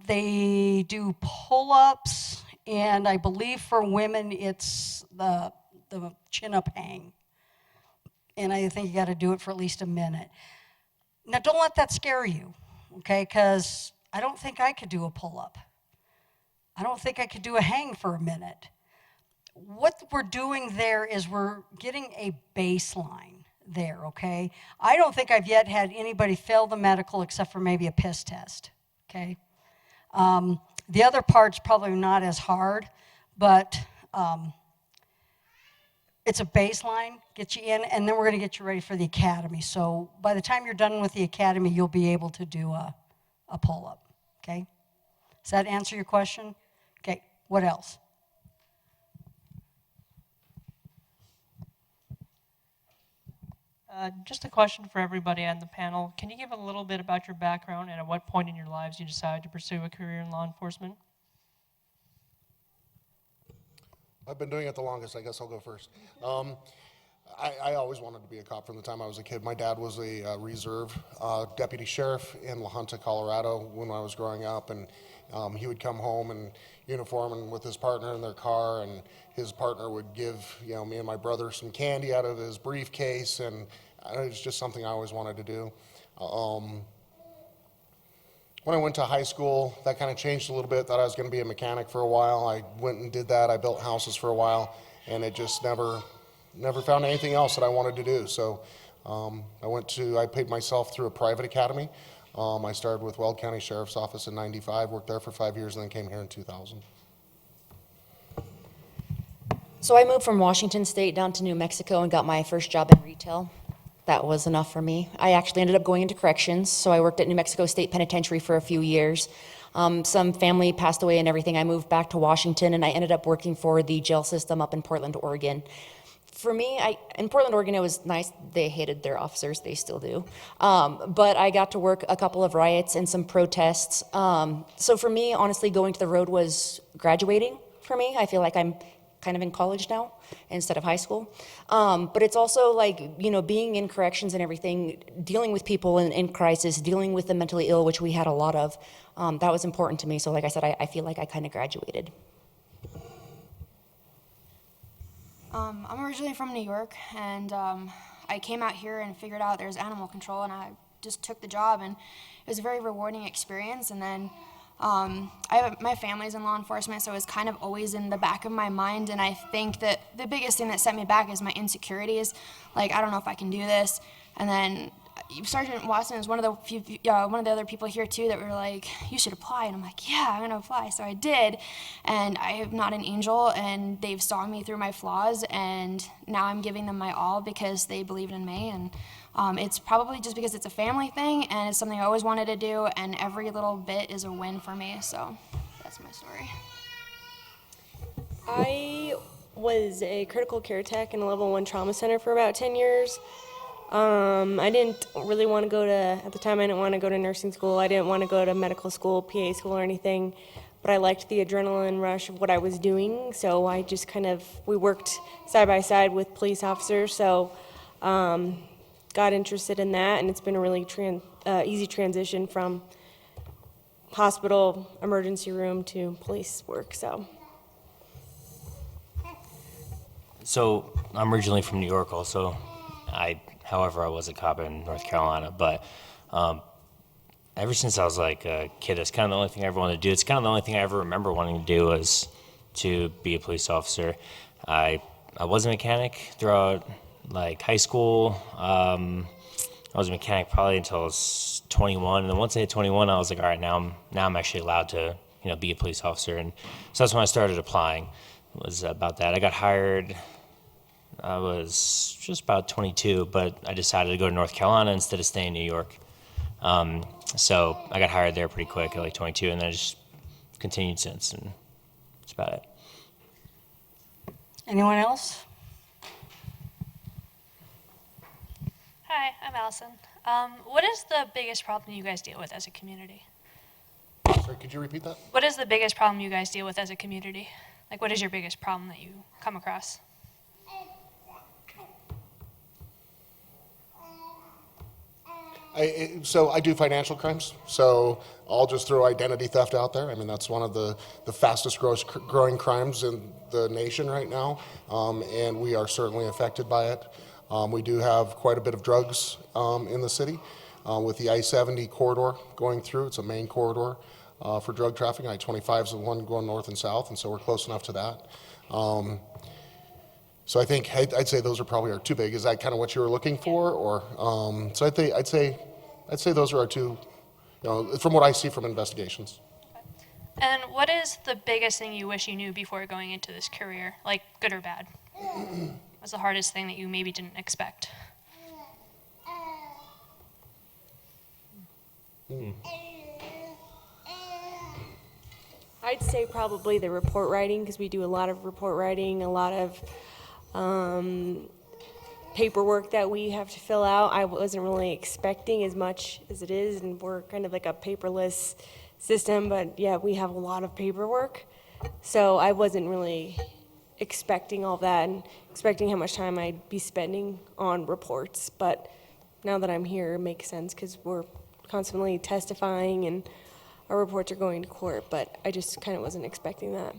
They do pull-ups, and I believe for women it's the chin-up hang. And I think you got to do it for at least a minute. Now, don't let that scare you, okay? Because I don't think I could do a pull-up. I don't think I could do a hang for a minute. What we're doing there is we're getting a baseline there, okay? I don't think I've yet had anybody fail the medical except for maybe a piss test, okay? The other part's probably not as hard, but it's a baseline, get you in, and then we're going to get you ready for the academy. So by the time you're done with the academy, you'll be able to do a pull-up, okay? Does that answer your question? Okay, what else? Just a question for everybody on the panel. Can you give a little bit about your background and at what point in your lives you decided to pursue a career in law enforcement? I've been doing it the longest. I guess I'll go first. I always wanted to be a cop from the time I was a kid. My dad was a reserve deputy sheriff in La Junta, Colorado when I was growing up, and he would come home in uniform and with his partner in their car, and his partner would give me and my brother some candy out of his briefcase, and it was just something I always wanted to do. When I went to high school, that kind of changed a little bit. Thought I was going to be a mechanic for a while. I went and did that. I built houses for a while, and it just never found anything else that I wanted to do. So I paid myself through a private academy. I started with Weld County Sheriff's Office in '95, worked there for 5 years, and then came here in 2000. So I moved from Washington State down to New Mexico and got my first job in retail. That was enough for me. I actually ended up going into corrections, so I worked at New Mexico State Penitentiary for a few years. Some family passed away and everything. I moved back to Washington, and I ended up working for the jail system up in Portland, Oregon. For me, in Portland, Oregon, it was nice. They hated their officers. They still do. But I got to work a couple of riots and some protests. So for me, honestly, going to the road was graduating for me. I feel like I'm kind of in college now instead of high school. But it's also like, being in corrections and everything, dealing with people in crisis, dealing with the mentally ill, which we had a lot of, that was important to me. So like I said, I feel like I kind of graduated. I'm originally from New York, and I came out here and figured out there's animal control, and I just took the job, and it was a very rewarding experience. And then my family's in law enforcement, so it was kind of always in the back of my mind, and I think that the biggest thing that set me back is my insecurities. Like, I don't know if I can do this. And then Sergeant Watson is one of the other people here too that were like, you should apply. And I'm like, yeah, I'm gonna apply. So I did, and I am not an angel, and they've saw me through my flaws, and now I'm giving them my all because they believed in me. And it's probably just because it's a family thing, and it's something I always wanted to do, and every little bit is a win for me. So that's my story. I was a critical care tech in a level 1 trauma center for about 10 years. I didn't really want to go to, at the time I didn't want to go to nursing school. I didn't want to go to medical school, PA school or anything, but I liked the adrenaline rush of what I was doing. So I just we worked side by side with police officers. So, got interested in that, and it's been a really easy transition from hospital, emergency room to police work, So I'm originally from New York also. However, I was a cop in North Carolina, but ever since I was like a kid, that's kind of the only thing I ever wanted to do. It's kind of the only thing I ever remember wanting to do was to be a police officer. I was a mechanic throughout like high school. I was a mechanic probably until I was 21, and then once I hit 21, I was like, all right, now I'm actually allowed to be a police officer, and so that's when I started applying. It was about that. I got hired. I was just about 22, but I decided to go to North Carolina instead of staying in New York. So I got hired there pretty quick at like 22, and then I just continued since, and that's about it. Anyone else? Hi, I'm Allison. What is the biggest problem you guys deal with as a community? Sorry, could you repeat that? What is the biggest problem you guys deal with as a community? Like, what is your biggest problem that you come across? So I do financial crimes, so I'll just throw identity theft out there. I mean, that's one of the fastest growing crimes in the nation right now, and we are certainly affected by it. We do have quite a bit of drugs in the city with the I-70 corridor going through. It's a main corridor for drug trafficking. I-25 is the one going north and south, and so we're close enough to that. So I think I'd say those are probably our two big. Is that kind of what you were looking for, or so I'd say those are our two, from what I see from investigations. And what is the biggest thing you wish you knew before going into this career, like good or bad? What's the hardest thing that you maybe didn't expect? I'd say probably the report writing, because we do a lot of report writing, a lot of paperwork that we have to fill out. I wasn't really expecting as much as it is, and we're kind of like a paperless system, but yeah, we have a lot of paperwork. So I wasn't really expecting all that and expecting how much time I'd be spending on reports. But now that I'm here, it makes sense because we're constantly testifying and our reports are going to court, but I just kind of wasn't expecting that.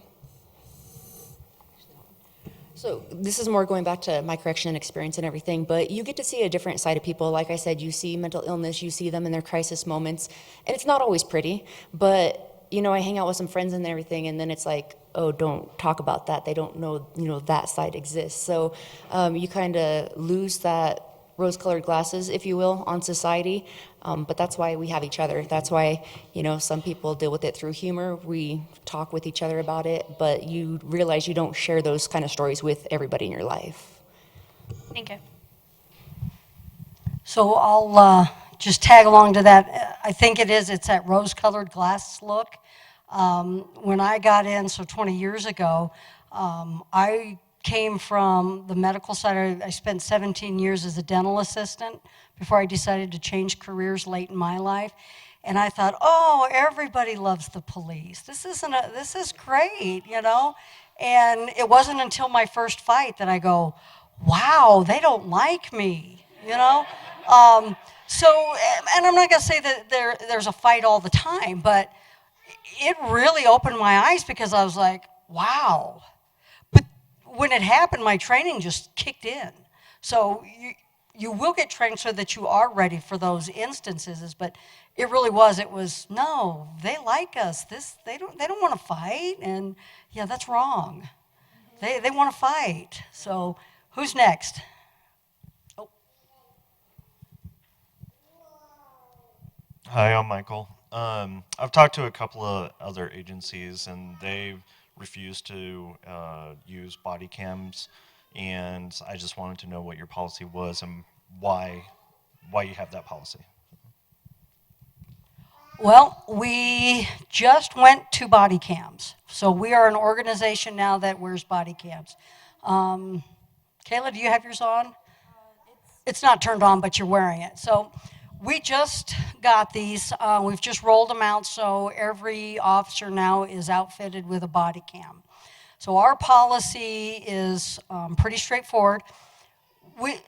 So this is more going back to my correction experience and everything, but you get to see a different side of people. Like I said, you see mental illness, you see them in their crisis moments, and it's not always pretty, but I hang out with some friends and everything, and then it's like, oh, don't talk about that. They don't know, that side exists. So you kind of lose that rose-colored glasses, if you will, on society. But that's why we have each other. That's why, some people deal with it through humor. We talk with each other about it, but you realize you don't share those kind of stories with everybody in your life. Thank you. So I'll just tag along to that. I think it's that rose-colored glass look. When I got in, so 20 years ago, I came from the medical side. I spent 17 years as a dental assistant before I decided to change careers late in my life. And I thought, oh, everybody loves the police. This is great, And it wasn't until my first fight that I go, wow, they don't like me, you know? So, and I'm not going to say that there's a fight all the time, but it really opened my eyes because I was like, wow. But when it happened, my training just kicked in. So you will get trained so that you are ready for those instances, but it was, no, they like us. They don't want to fight, and yeah, that's wrong. They want to fight. So who's next? Oh. Hi, I'm Michael. I've talked to a couple of other agencies, and they refuse to use body cams, and I just wanted to know what your policy was and why you have that policy. Well, we just went to body cams. So we are an organization now that wears body cams. Kayla, do you have yours on? It's not turned on, but you're wearing it. So we just got these. We've just rolled them out, so every officer now is outfitted with a body cam. So our policy is pretty straightforward.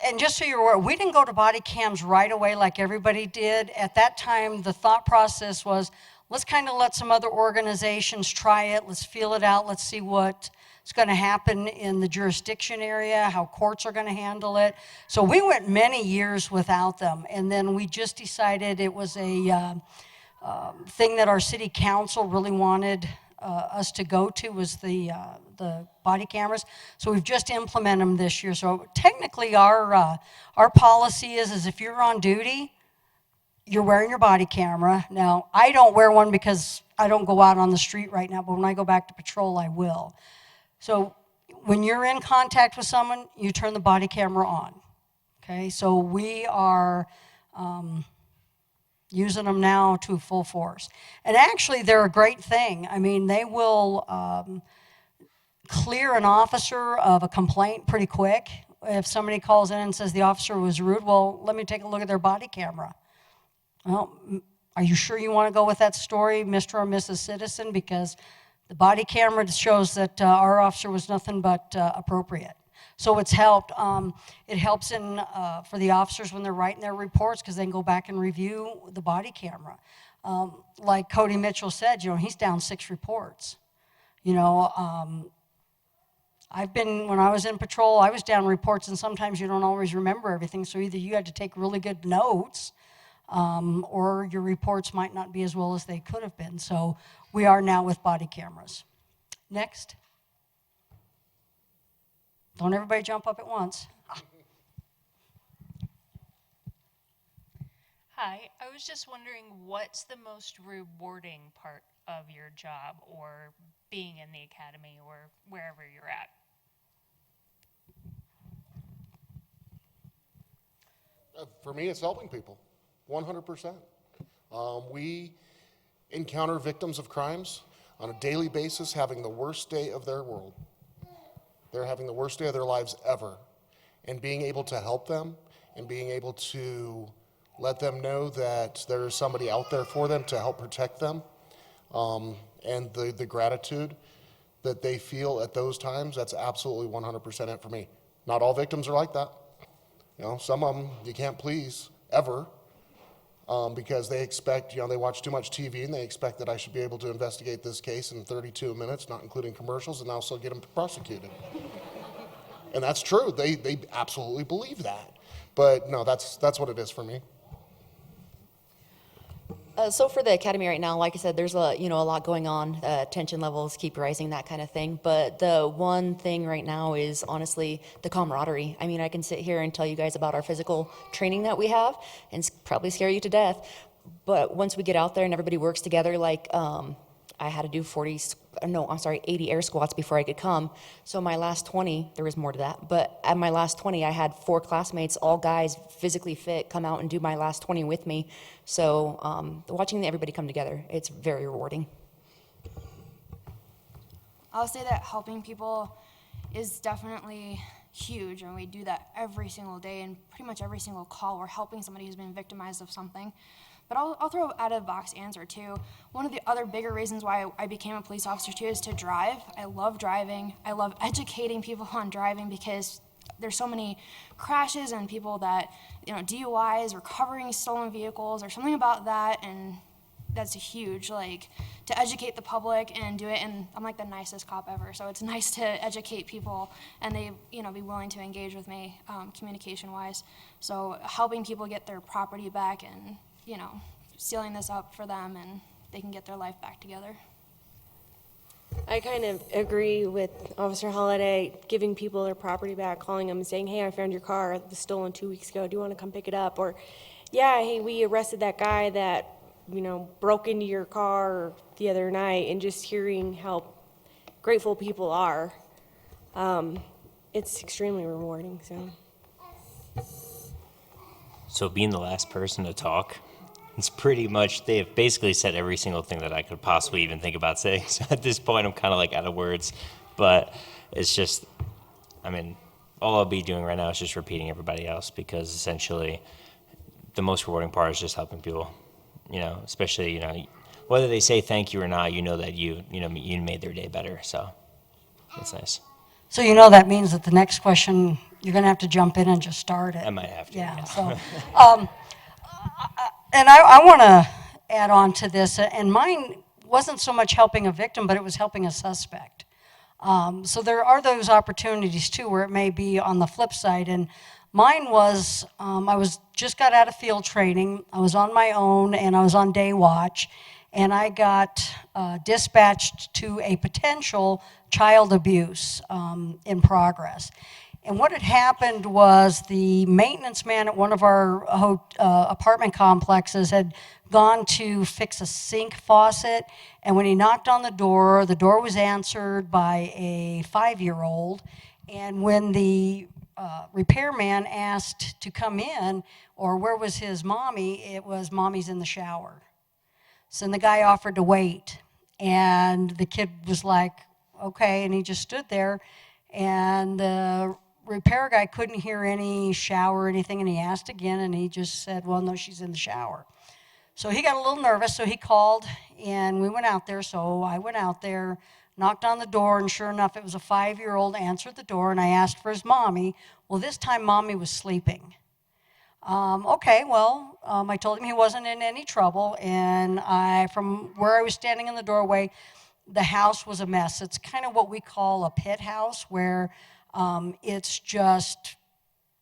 And just so you're aware, we didn't go to body cams right away like everybody did. At that time, the thought process was, let's kind of let some other organizations try it. Let's feel it out. Let's see what's going to happen in the jurisdiction area, how courts are going to handle it. So we went many years without them. And then we just decided it was a thing that our city council really wanted us to go to, was the body cameras. So we've just implemented them this year. So technically our policy is if you're on duty, you're wearing your body camera. Now, I don't wear one because I don't go out on the street right now, but when I go back to patrol, I will. So when you're in contact with someone, you turn the body camera on. Okay, so we are using them now to full force. And actually, they're a great thing. I mean, they will clear an officer of a complaint pretty quick. If somebody calls in and says the officer was rude, well, let me take a look at their body camera. Well, are you sure you want to go with that story, Mr. or Mrs. Citizen? Because the body camera shows that our officer was nothing but appropriate. So it's helped. It helps for the officers when they're writing their reports, because they can go back and review the body camera. Like Cody Mitchell said, he's down 6 reports. When I was in patrol, I was down reports, and sometimes you don't always remember everything, so either you had to take really good notes, or your reports might not be as well as they could have been. So we are now with body cameras. Next. Don't everybody jump up at once. Hi, I was just wondering, what's the most rewarding part of your job, or being in the academy, or wherever you're at? For me, it's helping people, 100%. We encounter victims of crimes on a daily basis having the worst day of their world. They're having the worst day of their lives ever. And being able to help them and being able to let them know that there's somebody out there for them to help protect them, and the gratitude that they feel at those times, that's absolutely 100% it for me. Not all victims are like that. Some of them you can't please ever, because they expect, they watch too much TV and they expect that I should be able to investigate this case in 32 minutes, not including commercials, and also get them prosecuted. And that's true. They absolutely believe that. But no, that's what it is for me. So for the academy right now, like I said, there's a lot going on. Tension levels keep rising, that kind of thing. But the one thing right now is honestly the camaraderie. I mean, I can sit here and tell you guys about our physical training that we have, and probably scare you to death. But once we get out there and everybody works together, like I had to do 80 air squats before I could come. So my last 20, there was more to that, but at my last 20, I had 4 classmates, all guys physically fit, come out and do my last 20 with me. So watching everybody come together, it's very rewarding. I'll say that helping people is definitely huge, and we do that every single day, and pretty much every single call we're helping somebody who's been victimized of something. But I'll throw out a box answer too. One of the other bigger reasons why I became a police officer too is to drive. I love driving. I love educating people on driving because there's so many crashes and people that, DUIs, recovering stolen vehicles or something about that, and that's huge, like, to educate the public and do it, and I'm like the nicest cop ever, so it's nice to educate people and they, be willing to engage with me communication-wise. So helping people get their property back and, sealing this up for them and they can get their life back together. I kind of agree with Officer Holliday, giving people their property back, calling them and saying, hey, I found your car, it was stolen 2 weeks ago, do you want to come pick it up? Or, yeah, hey, we arrested that guy that, broke into your car the other night, and just hearing how grateful people are, it's extremely rewarding, so. So being the last person to talk, it's pretty much, they have basically said every single thing that I could possibly even think about saying. So at this point, I'm kind of like out of words. But it's just, all I'll be doing right now is just repeating everybody else, because essentially the most rewarding part is just helping people, especially, whether they say thank you or not, that you made their day better. So it's nice. So that means that the next question, you're going to have to jump in and just start it. I might have to. Yeah. So, and I want to add on to this, and mine wasn't so much helping a victim, but it was helping a suspect. So there are those opportunities too, where it may be on the flip side. And mine was, I just got out of field training. I was on my own, and I was on day watch, and I got dispatched to a potential child abuse in progress. And what had happened was the maintenance man at one of our apartment complexes had gone to fix a sink faucet, and when he knocked on the door was answered by a 5-year-old, and when the repairman asked to come in, or where was his mommy, it was mommy's in the shower. So then the guy offered to wait, and the kid was like, okay, and he just stood there, and the repair guy couldn't hear any shower or anything, and he asked again, and he just said, well, no, she's in the shower. So he got a little nervous, so he called, and we went out there. So I went out there, knocked on the door, and sure enough, it was a 5-year-old, answered the door, and I asked for his mommy. Well, this time, mommy was sleeping. Okay, well, I told him he wasn't in any trouble, and from where I was standing in the doorway, the house was a mess. It's kind of what we call a pit house, where it's just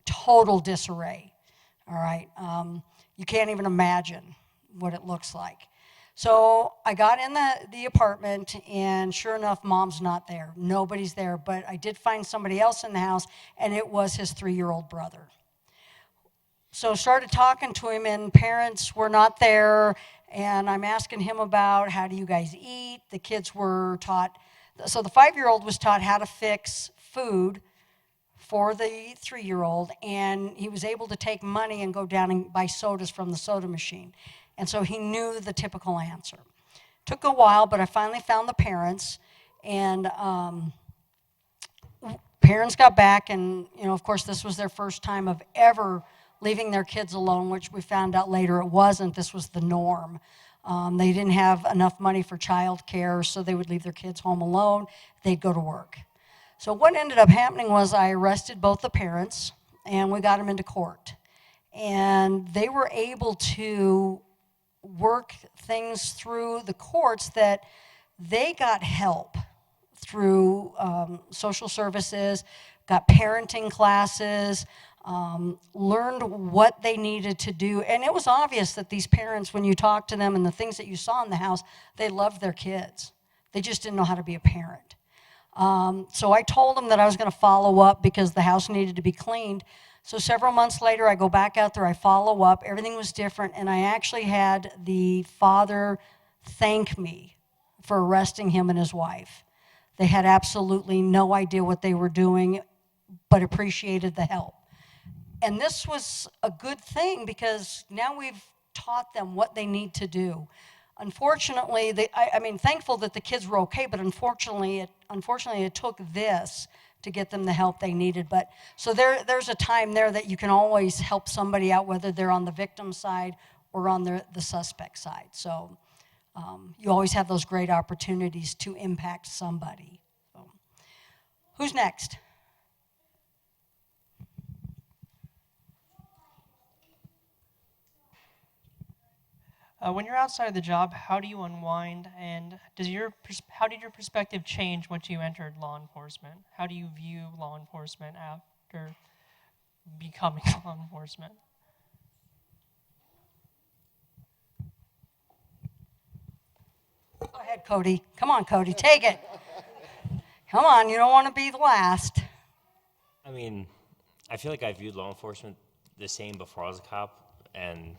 total disarray, all right? You can't even imagine what it looks like. So I got in the apartment, and sure enough, mom's not there. Nobody's there, but I did find somebody else in the house, and it was his 3-year-old brother. So started talking to him, and parents were not there, and I'm asking him about, how do you guys eat? The kids were taught, so the 5-year-old was taught how to fix food for the 3-year-old, and he was able to take money and go down and buy sodas from the soda machine. And so he knew the typical answer. Took a while, but I finally found the parents, and parents got back, and of course this was their first time of ever leaving their kids alone, which we found out later it wasn't. This was the norm. They didn't have enough money for child care, so they would leave their kids home alone. They'd go to work. So what ended up happening was I arrested both the parents, and we got them into court. And they were able to work things through the courts that they got help through social services, got parenting classes, learned what they needed to do. And it was obvious that these parents, when you talked to them and the things that you saw in the house, they loved their kids. They just didn't know how to be a parent. So I told them that I was going to follow up because the house needed to be cleaned. So several months later, I go back out there, I follow up. Everything was different, and I actually had the father thank me for arresting him and his wife. They had absolutely no idea what they were doing, but appreciated the help. And this was a good thing because now we've taught them what they need to do. Unfortunately, thankful that the kids were okay, but unfortunately it took this to get them the help they needed. But so there's a time there that you can always help somebody out, whether they're on the victim side or on the suspect side. So you always have those great opportunities to impact somebody. So, who's next? When you're outside of the job, how do you unwind, and how did your perspective change once you entered law enforcement? How do you view law enforcement after becoming law enforcement? Go ahead, Cody. Come on, Cody, take it. Come on, you don't want to be the last. I mean, I feel like I viewed law enforcement the same before I was a cop and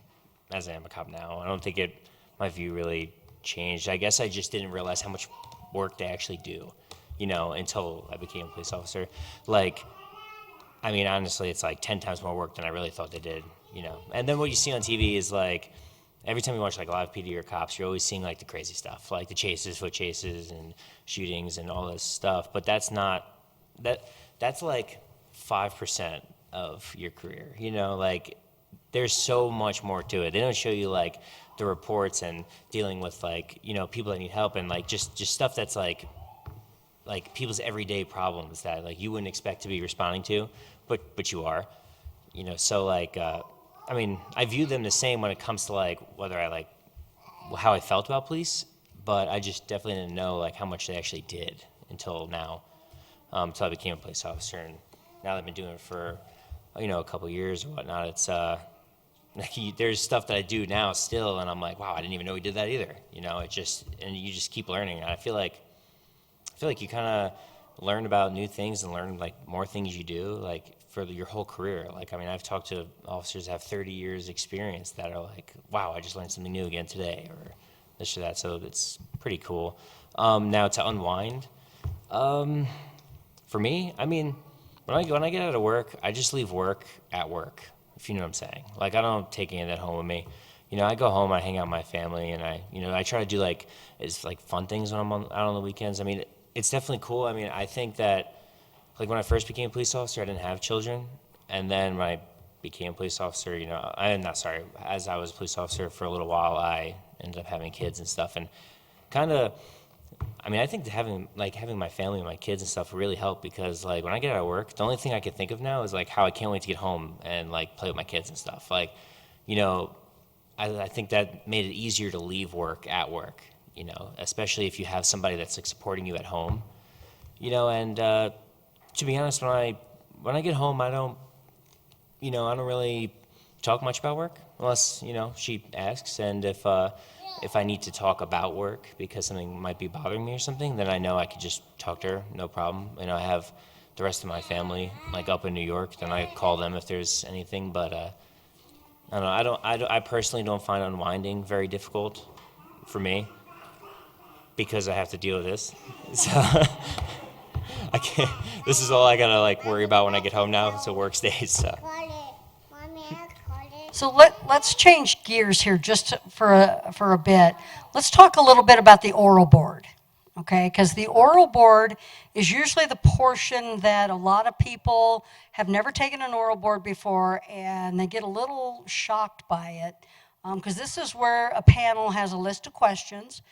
as I am a cop now. I don't think my view really changed. I guess I just didn't realize how much work they actually do, until I became a police officer. Like, I mean, honestly, it's like 10 times more work than I really thought they did, And then what you see on TV is like, every time you watch like live PD or cops, you're always seeing like the crazy stuff, like the chases, foot chases, and shootings and all this stuff. But that's like 5% of your career, like there's so much more to it. They don't show you like the reports and dealing with like, people that need help and like just stuff that's like people's everyday problems that like you wouldn't expect to be responding to, but you are, so like, I mean, I view them the same when it comes to like whether I like how I felt about police, but I just definitely didn't know like how much they actually did until now, until I became a police officer, and now that I've been doing it for a couple years or whatnot. It's there's stuff that I do now still, and I'm like, wow, I didn't even know we did that either. And you just keep learning. And I feel like you kind of learn about new things and learn like more things you do like for your whole career. Like, I mean, I've talked to officers that have 30 years experience that are like, wow, I just learned something new again today, or this or that. So it's pretty cool. Now to unwind, for me, I mean, when I get out of work, I just leave work at work, if you know what I'm saying. Like, I don't take any of that home with me. I go home, I hang out with my family, and I try to do like fun things when I'm out on the weekends. I mean, it's definitely cool. I mean, I think that like when I first became a police officer, I didn't have children, and then when I became a police officer, as I was a police officer for a little while, I ended up having kids and stuff, and kind of. I mean, I think having my family and my kids and stuff really helped because, like, when I get out of work, the only thing I can think of now is, like, how I can't wait to get home and, like, play with my kids and stuff. Like, I think that made it easier to leave work at work, especially if you have somebody that's, like, supporting you at home, and to be honest, when I get home, I don't really talk much about work unless, she asks, and if I need to talk about work because something might be bothering me or something, then I know I could just talk to her, no problem. I have the rest of my family like up in New York, then I call them if there's anything. But I don't know. I personally don't find unwinding very difficult for me because I have to deal with this. So I can't. This is all I gotta like worry about when I get home now. So work stays. So let's change gears here just for a bit. Let's talk a little bit about the oral board, okay? Because the oral board is usually the portion that a lot of people have never taken an oral board before, and they get a little shocked by it, because this is where a panel has a list of questions,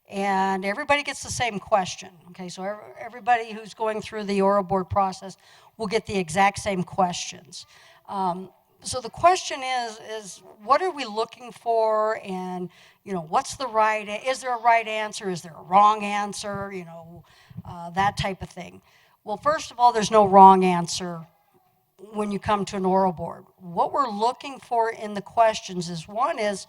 and everybody gets the same question, okay? So everybody who's going through the oral board process will get the exact same questions. So the question is what are we looking for, and what's the right? Is there a right answer? Is there a wrong answer? That type of thing. Well, first of all, there's no wrong answer when you come to an oral board. What we're looking for in the questions is one is,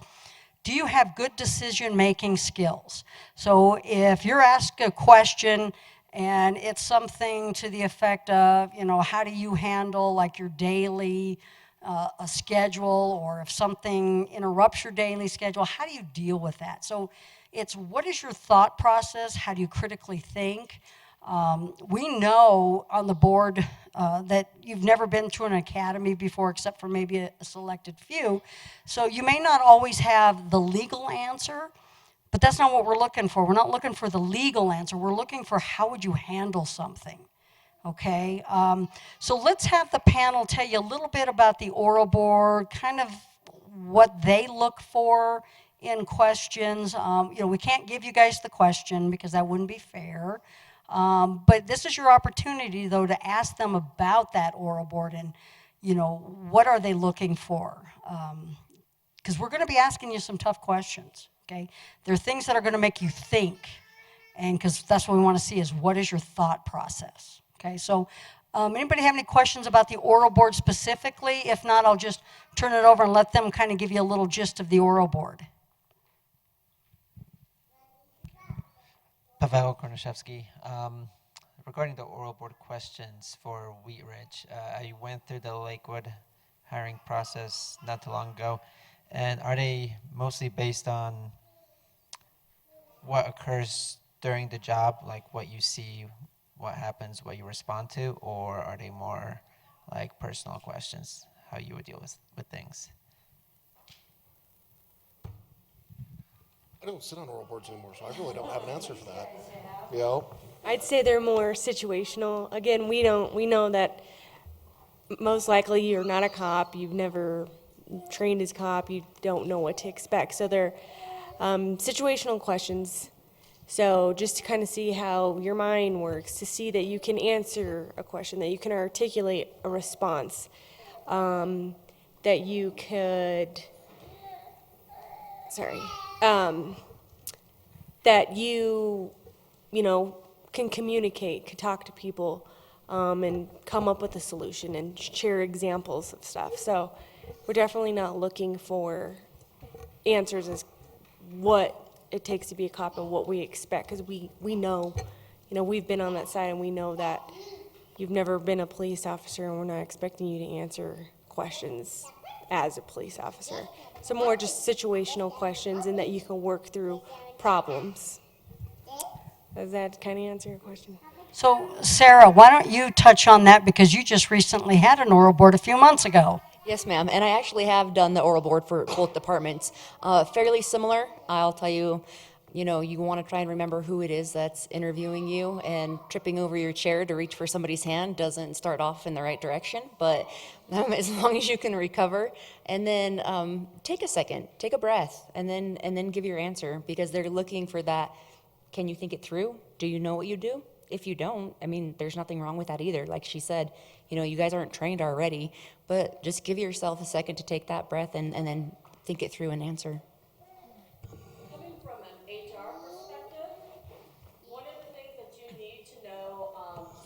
do you have good decision-making skills? So if you're asked a question and it's something to the effect of, how do you handle like your daily a schedule, or if something interrupts your daily schedule, how do you deal with that? So it's what is your thought process? How do you critically think? We know on the board that you've never been to an academy before except for maybe a selected few. So you may not always have the legal answer, but that's not what we're looking for. We're not looking for the legal answer. We're looking for how would you handle something. Okay, so let's have the panel tell you a little bit about the oral board, kind of what they look for in questions. We can't give you guys the question because that wouldn't be fair. But this is your opportunity, though, to ask them about that oral board and, what are they looking for? Because we're going to be asking you some tough questions, okay? There are things that are going to make you think, and because that's what we want to see is what is your thought process, okay? So anybody have any questions about the oral board specifically? If not, I'll just turn it over and let them kind of give you a little gist of the oral board. Pavel Kornashevsky. Regarding the oral board questions for Wheat Ridge, I went through the Lakewood hiring process not too long ago, and are they mostly based on what occurs during the job, like what you see, what happens, what you respond to, or are they more like personal questions, how you would deal with things? I don't sit on oral boards anymore, so I really don't have an answer for that. Yeah. I'd say they're more situational. Again, we know that most likely you're not a cop, you've never trained as cop, you don't know what to expect. So they're situational questions. So just to kind of see how your mind works, to see that you can answer a question, that you can articulate a response, that you could, that you can communicate, can talk to people, and come up with a solution and share examples of stuff. So we're definitely not looking for answers as what it takes to be a cop and what we expect, because we know, we've been on that side and we know that you've never been a police officer and we're not expecting you to answer questions as a police officer. So more just situational questions and that you can work through problems. Does that kind of answer your question? So, Sarah, why don't you touch on that because you just recently had an oral board a few months ago. Yes, ma'am. And I actually have done the oral board for both departments. Fairly similar. I'll tell you, you want to try and remember who it is that's interviewing you, and tripping over your chair to reach for somebody's hand doesn't start off in the right direction, but as long as you can recover. And then take a second, take a breath, and then give your answer, because they're looking for that. Can you think it through? Do you know what you do? If you don't, there's nothing wrong with that either. Like she said, you guys aren't trained already, but just give yourself a second to take that breath and then think it through and answer. Coming from an HR perspective, one of the things that you need to know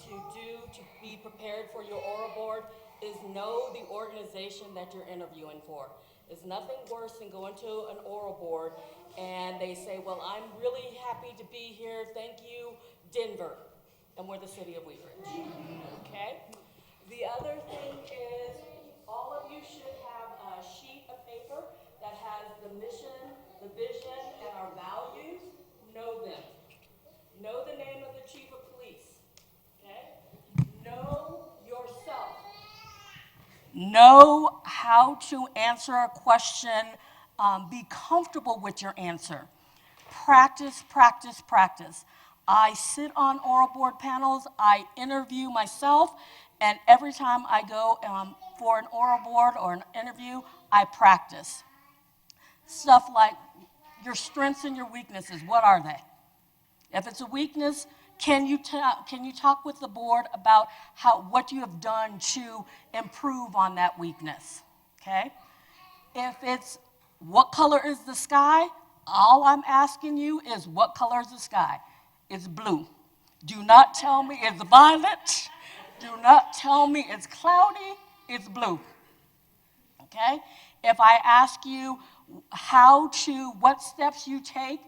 to be prepared for your oral board is know the organization that you're interviewing for. There's nothing worse than going to an oral board and they say, well, I'm really happy to be here, thank you, Denver. And we're the city of Wheat Ridge, okay? The other thing is, all of you should have a sheet of paper that has the mission, the vision, and our values. Know them. Know the name of the chief of police, okay? Know yourself. Know how to answer a question. Be comfortable with your answer. Practice, practice, practice. I sit on oral board panels, I interview myself, and every time I go for an oral board or an interview, I practice. Stuff like your strengths and your weaknesses, what are they? If it's a weakness, can you talk with the board about what you have done to improve on that weakness, okay? If it's what color is the sky, all I'm asking you is what color is the sky? It's blue. Do not tell me it's violet. Do not tell me it's cloudy. It's blue. Okay? If I ask you what steps you take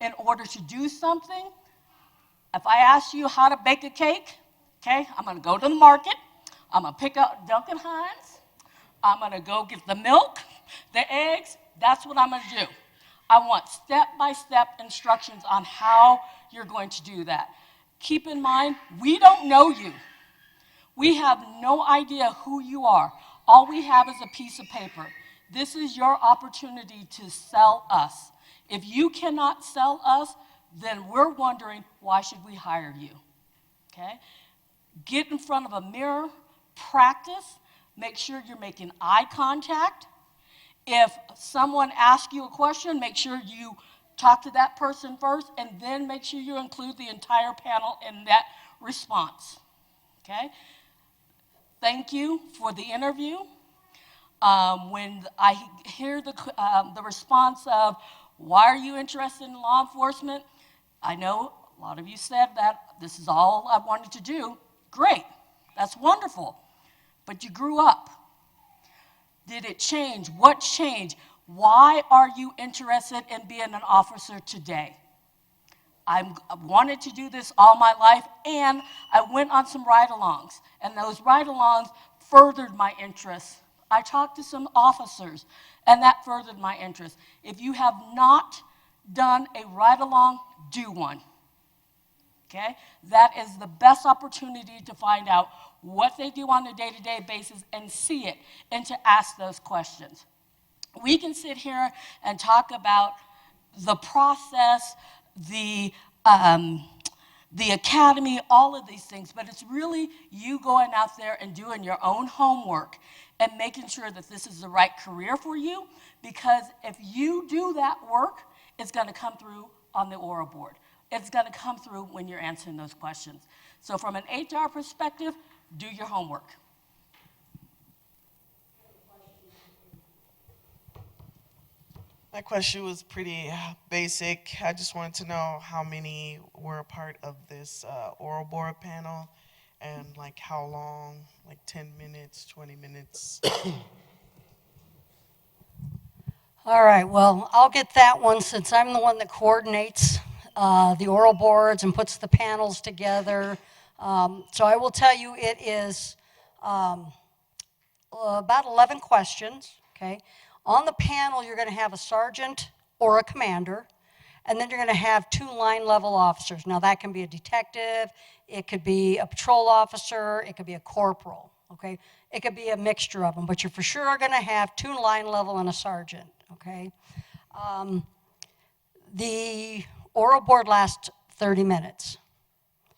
in order to do something, if I ask you how to bake a cake, okay, I'm going to go to the market. I'm going to pick up Duncan Hines. I'm going to go get the milk, the eggs. That's what I'm going to do. I want step-by-step instructions on how you're going to do that. Keep in mind, we don't know you. We have no idea who you are. All we have is a piece of paper. This is your opportunity to sell us. If you cannot sell us, then we're wondering, why should we hire you? Okay? Get in front of a mirror, practice, make sure you're making eye contact. If someone asks you a question, make sure you talk to that person first, and then make sure you include the entire panel in that response. Okay? Thank you for the interview. When I hear the response of, why are you interested in law enforcement? I know a lot of you said that this is all I wanted to do. Great, that's wonderful. But you grew up. Did it change? What changed? Why are you interested in being an officer today? I wanted to do this all my life, and I went on some ride-alongs, and those ride-alongs furthered my interest. I talked to some officers, and that furthered my interest. If you have not done a ride-along, do one. Okay? That is the best opportunity to find out what they do on a day-to-day basis and see it, and to ask those questions. We can sit here and talk about the process, the academy, all of these things, but it's really you going out there and doing your own homework and making sure that this is the right career for you, because if you do that work, it's going to come through on the oral board. It's going to come through when you're answering those questions. So from an HR perspective, do your homework. My question was pretty basic. I just wanted to know how many were a part of this oral board panel, and like how long, like 10 minutes, 20 minutes? All right, well, I'll get that one since I'm the one that coordinates the oral boards and puts the panels together. So I will tell you it is about 11 questions, okay? On the panel, you're going to have a sergeant or a commander, and then you're going to have 2 line-level officers. Now, that can be a detective, it could be a patrol officer, it could be a corporal, okay? It could be a mixture of them, but you're for sure going to have 2 line-level and a sergeant, okay? The oral board lasts 30 minutes.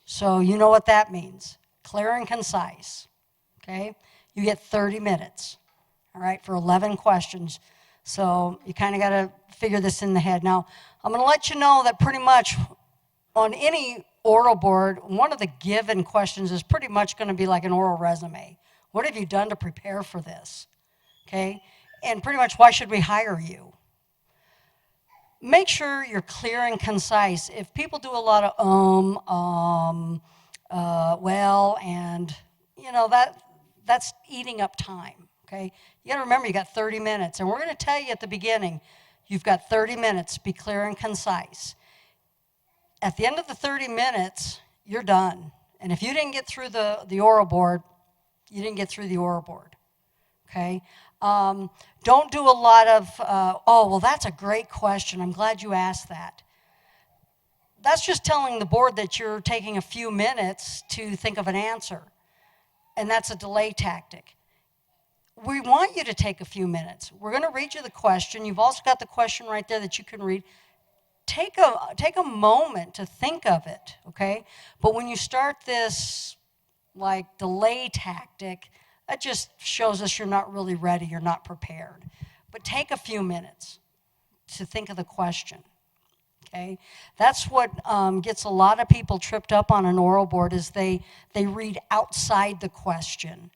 So you know what that means. Clear and concise, okay? You get 30 minutes. All right, for 11 questions. So you kind of got to figure this in the head. Now, I'm going to let you know that pretty much on any oral board, one of the given questions is pretty much going to be like an oral resume. What have you done to prepare for this? Okay, and pretty much why should we hire you? Make sure you're clear and concise. If people do a lot of well, and you know, that's eating up time. Okay, you got to remember you got 30 minutes, and we're going to tell you at the beginning, you've got 30 minutes. Be clear and concise. At the end of the 30 minutes, you're done. And if you didn't get through the oral board, you didn't get through the oral board. Okay. Don't do a lot of oh, well, that's a great question. I'm glad you asked that. That's just telling the board that you're taking a few minutes to think of an answer, and that's a delay tactic. We want you to take a few minutes. We're going to read you the question. You've also got the question right there that you can read. Take a moment to think of it, okay? But when you start this like delay tactic, that just shows us you're not really ready, you're not prepared. But take a few minutes to think of the question, okay? That's what gets a lot of people tripped up on an oral board is they read outside the question.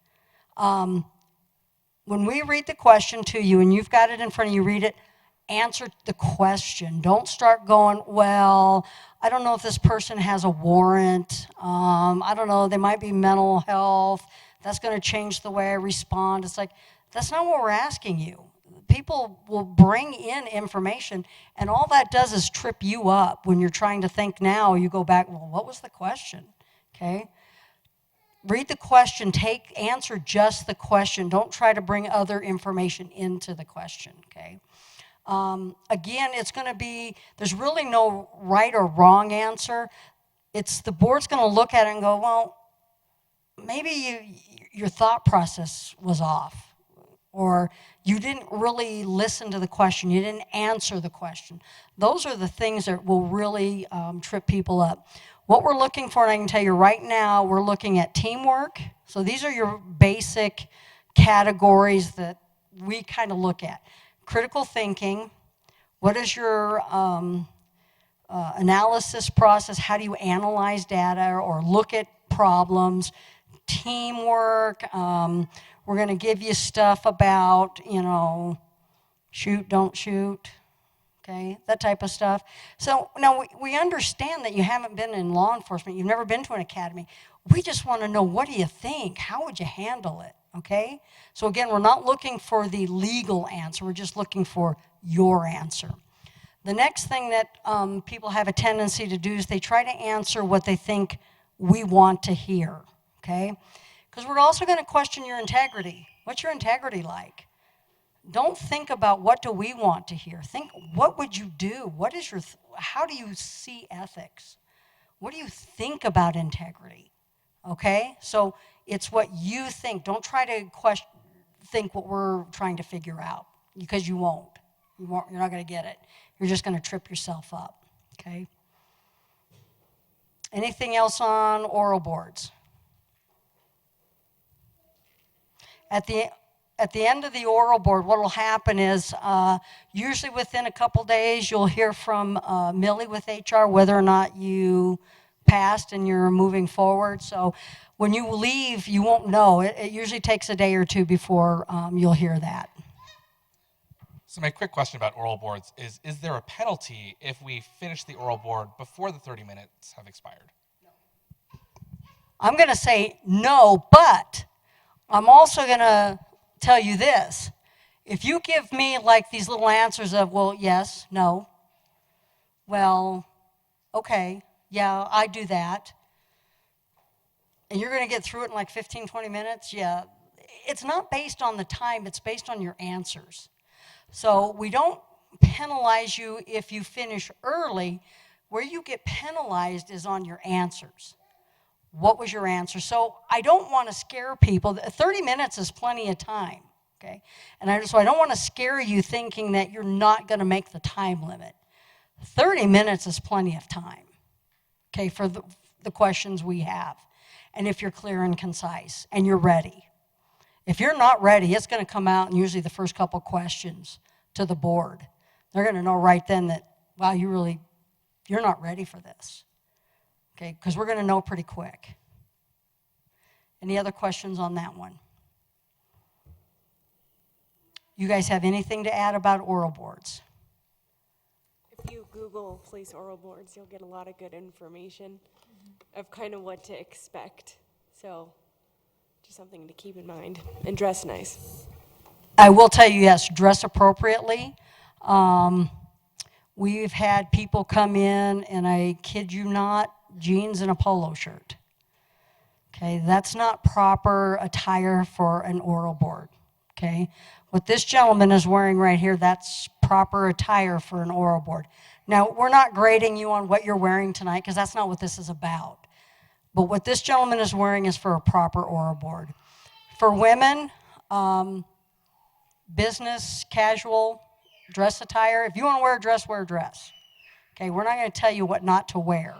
When we read the question to you and you've got it in front of you, read it, answer the question. Don't start going, well, I don't know if this person has a warrant. I don't know, they might be mental health. That's going to change the way I respond. It's like, that's not what we're asking you. People will bring in information, and all that does is trip you up. When you're trying to think now, you go back, well, what was the question? Okay? Read the question, answer just the question. Don't try to bring other information into the question, okay? Again, it's going to be, there's really no right or wrong answer. It's the board's going to look at it and go, well, maybe your thought process was off, or you didn't really listen to the question, you didn't answer the question. Those are the things that will really trip people up. What we're looking for, and I can tell you right now, we're looking at teamwork. So these are your basic categories that we kind of look at. critical thinking. What is your analysis process? How do you analyze data or look at problems? Teamwork. We're going to give you stuff about, shoot, don't shoot, okay, that type of stuff. So now we understand that you haven't been in law enforcement. You've never been to an academy. We just want to know, what do you think? How would you handle it, okay? So again, we're not looking for the legal answer. We're just looking for your answer. The next thing that people have a tendency to do is they try to answer what they think we want to hear, okay? Because we're also going to question your integrity. What's your integrity like? Don't think about what do we want to hear. Think, what would you do? What is your, how do you see ethics? What do you think about integrity? Okay? So it's what you think. Don't try to think what we're trying to figure out, because you won't. You're not going to get it. You're just going to trip yourself up. Okay? Anything else on oral boards? At the end of the oral board, what will happen is usually within a couple days, you'll hear from Millie with HR whether or not you passed and you're moving forward. So when you leave, you won't know. It usually takes a day or two before you'll hear that. So my quick question about oral boards is there a penalty if we finish the oral board before the 30 minutes have expired? I'm going to say no, but I'm also going to tell you this. If you give me like these little answers of, well, yes, no, well, okay, yeah, I do that, and you're going to get through it in like 15, 20 minutes, yeah, it's not based on the time, it's based on your answers. So we don't penalize you if you finish early. Where you get penalized is on your answers. What was your answer? So I don't want to scare people. 30 minutes is plenty of time, okay? And so I don't want to scare you thinking that you're not going to make the time limit. 30 minutes is plenty of time, okay, for the questions we have. And if you're clear and concise and you're ready. If you're not ready, it's going to come out in usually the first couple questions to the board. They're going to know right then that, wow, you're not ready for this. Okay, because we're going to know pretty quick. Any other questions on that one? You guys have anything to add about oral boards? If you Google police oral boards, you'll get a lot of good information of kind of what to expect. So just something to keep in mind. And dress nice. I will tell you, yes, dress appropriately. We've had people come in, and I kid you not, jeans and a polo shirt. Okay, that's not proper attire for an oral board. Okay, what this gentleman is wearing right here, that's proper attire for an oral board. Now, we're not grading you on what you're wearing tonight, because that's not what this is about. But what this gentleman is wearing is for a proper oral board. For women, business, casual, dress attire. If you want to wear a dress, wear a dress. Okay, we're not going to tell you what not to wear.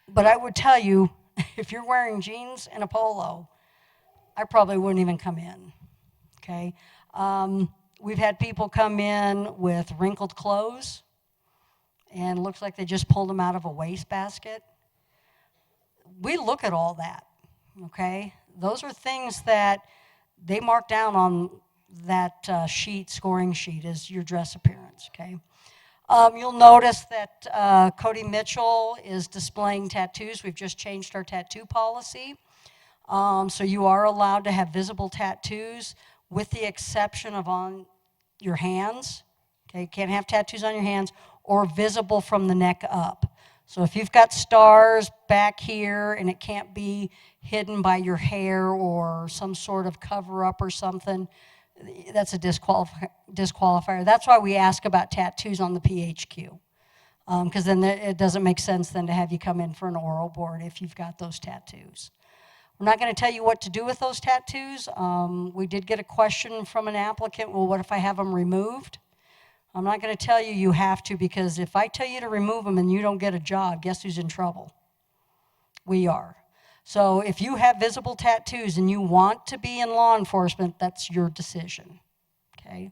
But I would tell you, if you're wearing jeans and a polo, I probably wouldn't even come in. Okay, we've had people come in with wrinkled clothes, and it looks like they just pulled them out of a wastebasket. We look at all that. Okay, those are things that they mark down on that scoring sheet is your dress appearance, okay? You'll notice that Cody Mitchell is displaying tattoos. We've just changed our tattoo policy. So you are allowed to have visible tattoos with the exception of on your hands. Okay, you can't have tattoos on your hands or visible from the neck up. So if you've got stars back here and it can't be hidden by your hair or some sort of cover-up or something, that's a disqualifier. That's why we ask about tattoos on the PHQ, because then it doesn't make sense then to have you come in for an oral board if you've got those tattoos. We're not going to tell you what to do with those tattoos. We did get a question from an applicant, well, what if I have them removed? I'm not going to tell you have to, because if I tell you to remove them and you don't get a job, guess who's in trouble? We are. So if you have visible tattoos and you want to be in law enforcement, that's your decision, okay?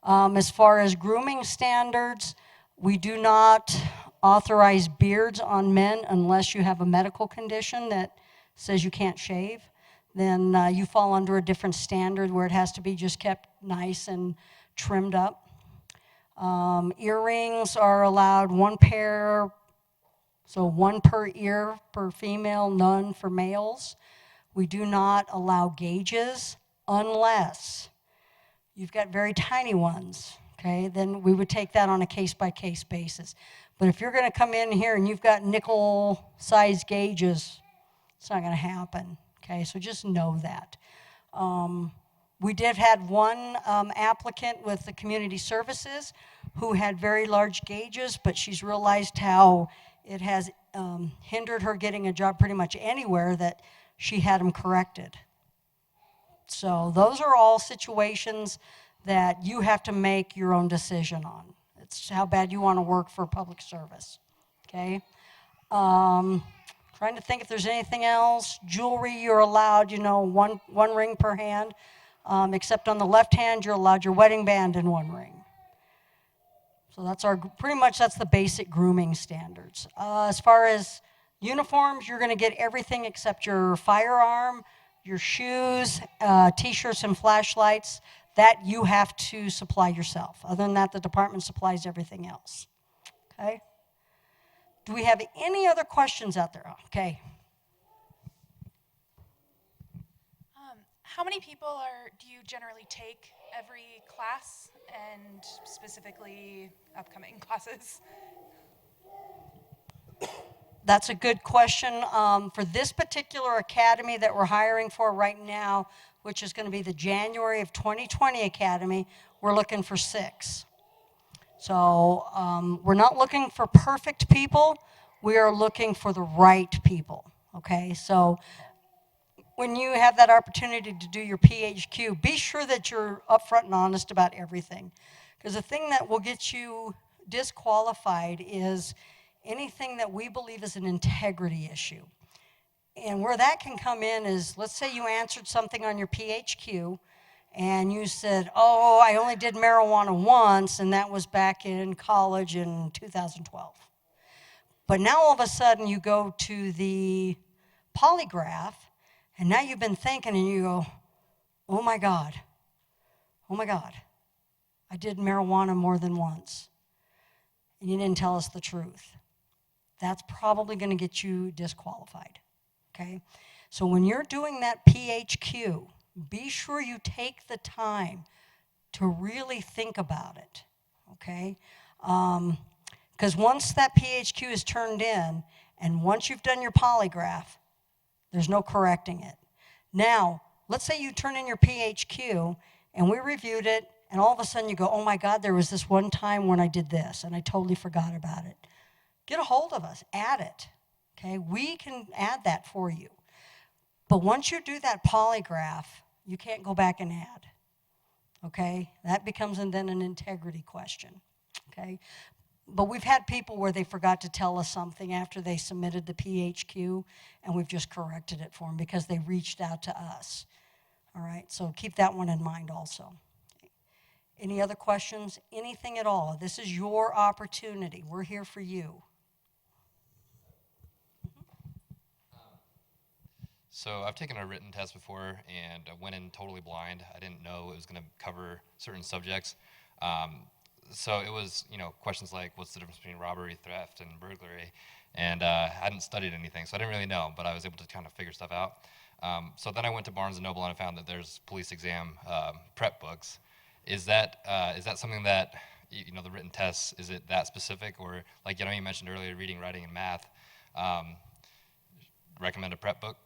As far as grooming standards, we do not authorize beards on men unless you have a medical condition that says you can't shave. Then you fall under a different standard where it has to be just kept nice and trimmed up. Earrings are allowed 1 pair, so 1 per ear per female, none for males. We do not allow gauges unless you've got very tiny ones, okay? Then we would take that on a case-by-case basis. But if you're going to come in here and you've got nickel-sized gauges, it's not going to happen, okay? So just know that. We did have one applicant with the community services who had very large gauges, but she's realized how it has hindered her getting a job pretty much anywhere that she had them corrected. So those are all situations that you have to make your own decision on. It's how bad you want to work for public service, okay? Trying to think if there's anything else. Jewelry, you're allowed, you know, one ring per hand, except on the left hand, you're allowed your wedding band and 1 ring. So that's pretty much that's the basic grooming standards. As far as uniforms, you're going to get everything except your firearm, your shoes, t-shirts and flashlights. That you have to supply yourself. Other than that, the department supplies everything else. Okay? Do we have any other questions out there? Okay. How many people do you generally take every class, and specifically upcoming classes? That's a good question. For this particular academy that we're hiring for right now, which is going to be the January of 2020 academy, we're looking for 6. So we're not looking for perfect people. We are looking for the right people, okay? So when you have that opportunity to do your PHQ, be sure that you're upfront and honest about everything. Because the thing that will get you disqualified is anything that we believe is an integrity issue. And where that can come in is, let's say you answered something on your PHQ, and you said, oh, I only did marijuana once, and that was back in college in 2012. But now all of a sudden you go to the polygraph, and now you've been thinking, and you go, oh my God, I did marijuana more than once, and you didn't tell us the truth. That's probably going to get you disqualified, okay? So when you're doing that PHQ, be sure you take the time to really think about it, okay? Because once that PHQ is turned in, and once you've done your polygraph, there's no correcting it. Now, let's say you turn in your PHQ, and we reviewed it, and all of a sudden you go, oh my God, there was this one time when I did this, and I totally forgot about it. Get a hold of us, add it, okay? We can add that for you. But once you do that polygraph, you can't go back and add, okay? That becomes then an integrity question, okay? But we've had people where they forgot to tell us something after they submitted the PHQ, and we've just corrected it for them because they reached out to us, all right? So keep that one in mind also. Any other questions? Anything at all? This is your opportunity. We're here for you. So I've taken a written test before, and I went in totally blind. I didn't know it was going to cover certain subjects. So it was, questions like, what's the difference between robbery, theft, and burglary? And I hadn't studied anything, so I didn't really know, but I was able to kind of figure stuff out. So then I went to Barnes & Noble, and I found that there's police exam prep books. Is that something that, the written tests, is it that specific? Or, like, you mentioned earlier, reading, writing, and math. Recommend a prep book?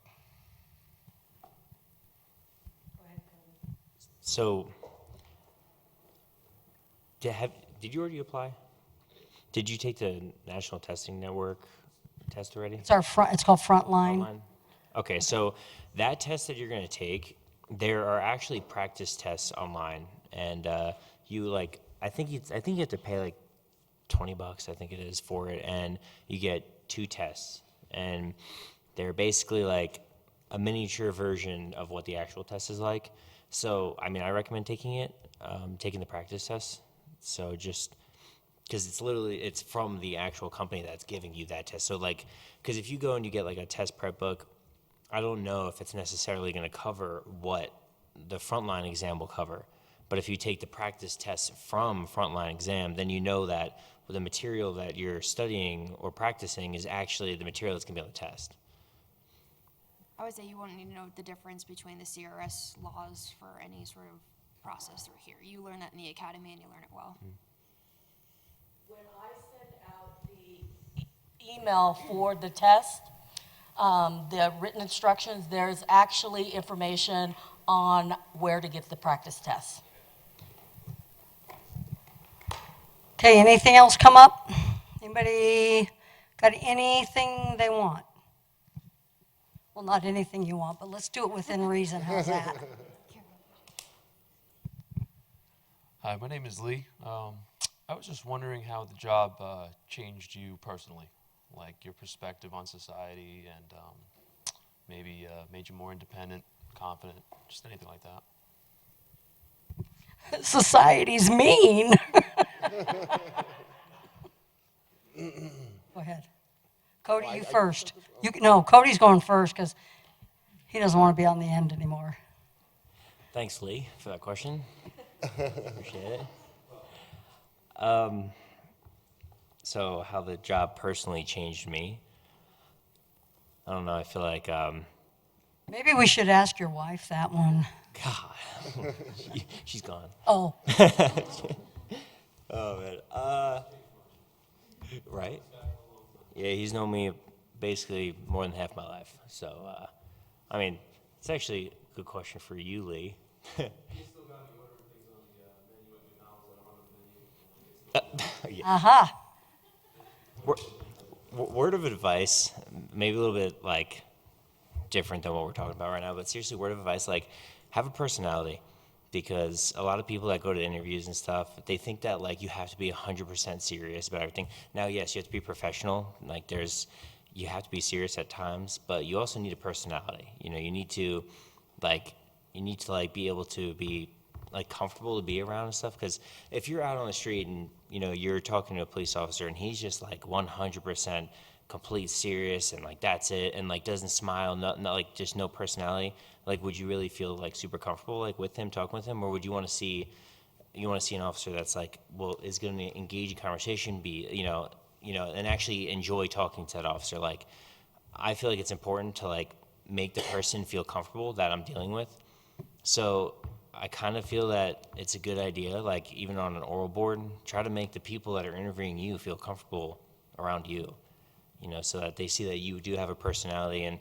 So, did you already apply? Did you take the National Testing Network test already? It's called Frontline. Okay, so that test that you're going to take, there are actually practice tests online, and I think you have to pay like $20, I think it is, for it, and you get 2 tests, and they're basically like a miniature version of what the actual test is like. So, I mean, I recommend taking it, taking the practice test. So just, because it's from the actual company that's giving you that test. So like, because if you go and you get like a test prep book, I don't know if it's necessarily going to cover what the frontline exam will cover. But if you take the practice test from frontline exam, then you know that the material that you're studying or practicing is actually the material that's going to be on the test. I would say you won't need to know the difference between the CRS laws for any sort of process through here. You learn that in the academy and you learn it well. When I send out the email for the test, the written instructions, there's actually information on where to get the practice test. Okay, anything else come up? Anybody got anything they want? Well, not anything you want, but let's do it within reason. How's that? Hi, my name is Lee. I was just wondering how the job changed you personally, like your perspective on society and maybe made you more independent, confident, just anything like that. Society's mean. Go ahead. Cody, you first. No, Cody's going first because he doesn't want to be on the end anymore. Thanks, Lee, for that question. Appreciate it. So how the job personally changed me. I don't know, I feel like... Maybe we should ask your wife that one. God. She's gone. Oh. Oh, man. Right? Yeah, he's known me basically more than half my life. So, I mean, it's actually a good question for you, Lee. Yeah. Aha. Word of advice, maybe a little bit like different than what we're talking about right now, but seriously, word of advice, like have a personality, because a lot of people that go to interviews and stuff, they think that like you have to be 100% serious about everything. Now, yes, you have to be professional. Like you have to be serious at times, but you also need a personality. You know, you need to be able to be like comfortable to be around and stuff. Because if you're out on the street and you know you're talking to a police officer and he's just like 100% complete serious and like that's it and like doesn't smile, not like just no personality, like would you really feel like super comfortable like with him, talking with him, or would you want to see an officer that's like, well, is going to engage in conversation, be you know, and actually enjoy talking to that officer? Like, I feel like it's important to like make the person feel comfortable that I'm dealing with. So I kind of feel that it's a good idea, like even on an oral board, try to make the people that are interviewing you feel comfortable around you, you know, so that they see that you do have a personality and,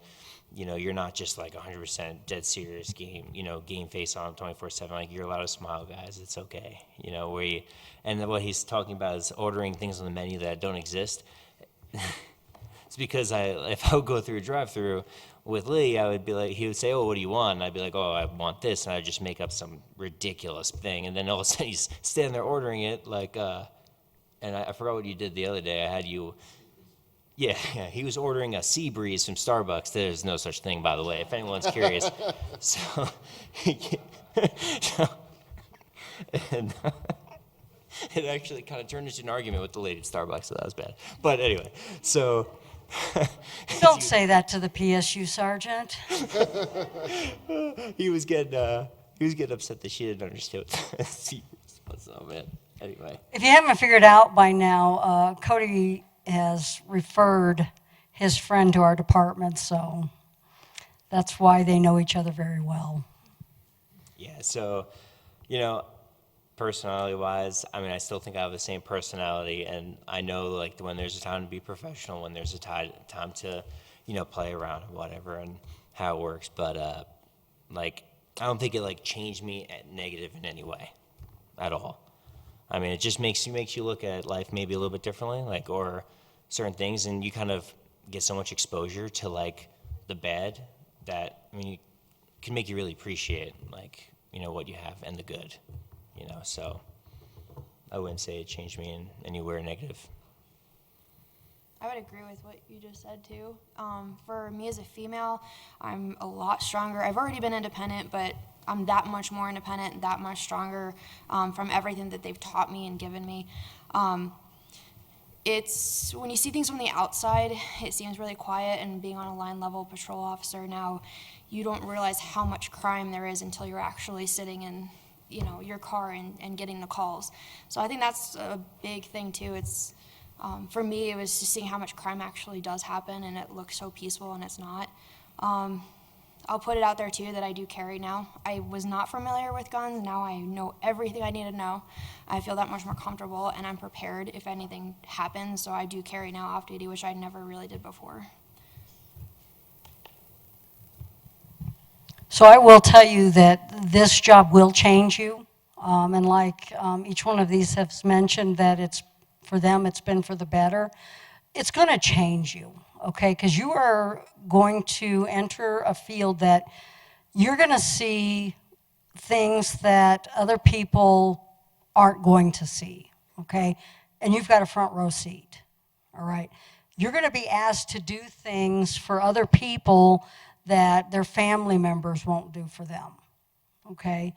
you know, you're not just like 100% dead serious game face on 24/7. Like you're allowed to smile, guys. It's okay. You know, and what he's talking about is ordering things on the menu that don't exist. It's because if I would go through a drive-through with Lee, I would be like, he would say, "Oh, what do you want?" And I'd be like, "Oh, I want this," and I'd just make up some ridiculous thing, and then all of a sudden he's standing there ordering it, like, and I forgot what you did the other day. I had you, yeah, he was ordering a Sea Breeze from Starbucks. There's no such thing, by the way, if anyone's curious. So, and it actually kind of turned into an argument with the lady at Starbucks, so that was bad. But anyway, so. Don't say that to the PSU sergeant. He was getting upset that she didn't understand what Sea Breeze was. Oh man. Anyway. If you haven't figured out by now, Cody has referred his friend to our department, so that's why they know each other very well. Yeah, so, you know, personality-wise, I mean, I still think I have the same personality, and I know, like, when there's a time to be professional, when there's a time to, you know, play around and whatever, and how it works, but, like, I don't think it, like, changed me at negative in any way at all. I mean, it just makes you look at life maybe a little bit differently, like, or certain things, and you kind of get so much exposure to, like, the bad that, I mean, it can make you really appreciate, like, you know, what you have and the good, you know, so I wouldn't say it changed me in anywhere negative. I would agree with what you just said too. For me as a female, I'm a lot stronger. I've already been independent, but I'm that much more independent, that much stronger from everything that they've taught me and given me. It's when you see things from the outside, it seems really quiet, and being on a line level patrol officer now, you don't realize how much crime there is until you're actually sitting in, you know, your car and getting the calls. So I think that's a big thing too. It's for me, it was just seeing how much crime actually does happen, and it looks so peaceful, and it's not. I'll put it out there too that I do carry now. I was not familiar with guns. Now I know everything I need to know. I feel that much more comfortable, and I'm prepared if anything happens. So I do carry now off duty, which I never really did before. So I will tell you that this job will change you. And like each one of these has mentioned that it's for them, it's been for the better. It's going to change you, okay? Because you are going to enter a field that you're going to see things that other people aren't going to see, okay? And you've got a front row seat, all right? You're going to be asked to do things for other people that their family members won't do for them, okay?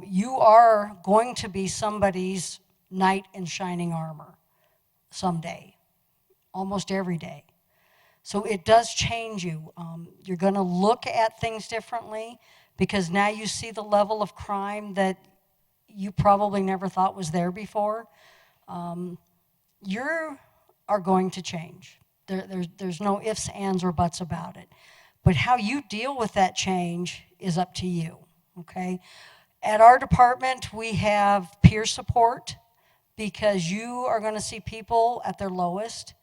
You are going to be somebody's knight in shining armor someday, almost every day. So it does change you. You're going to look at things differently because now you see the level of crime that you probably never thought was there before. You are going to change. There's no ifs, ands, or buts about it. But how you deal with that change is up to you, okay? At our department, we have peer support because you are going to see people at their lowest.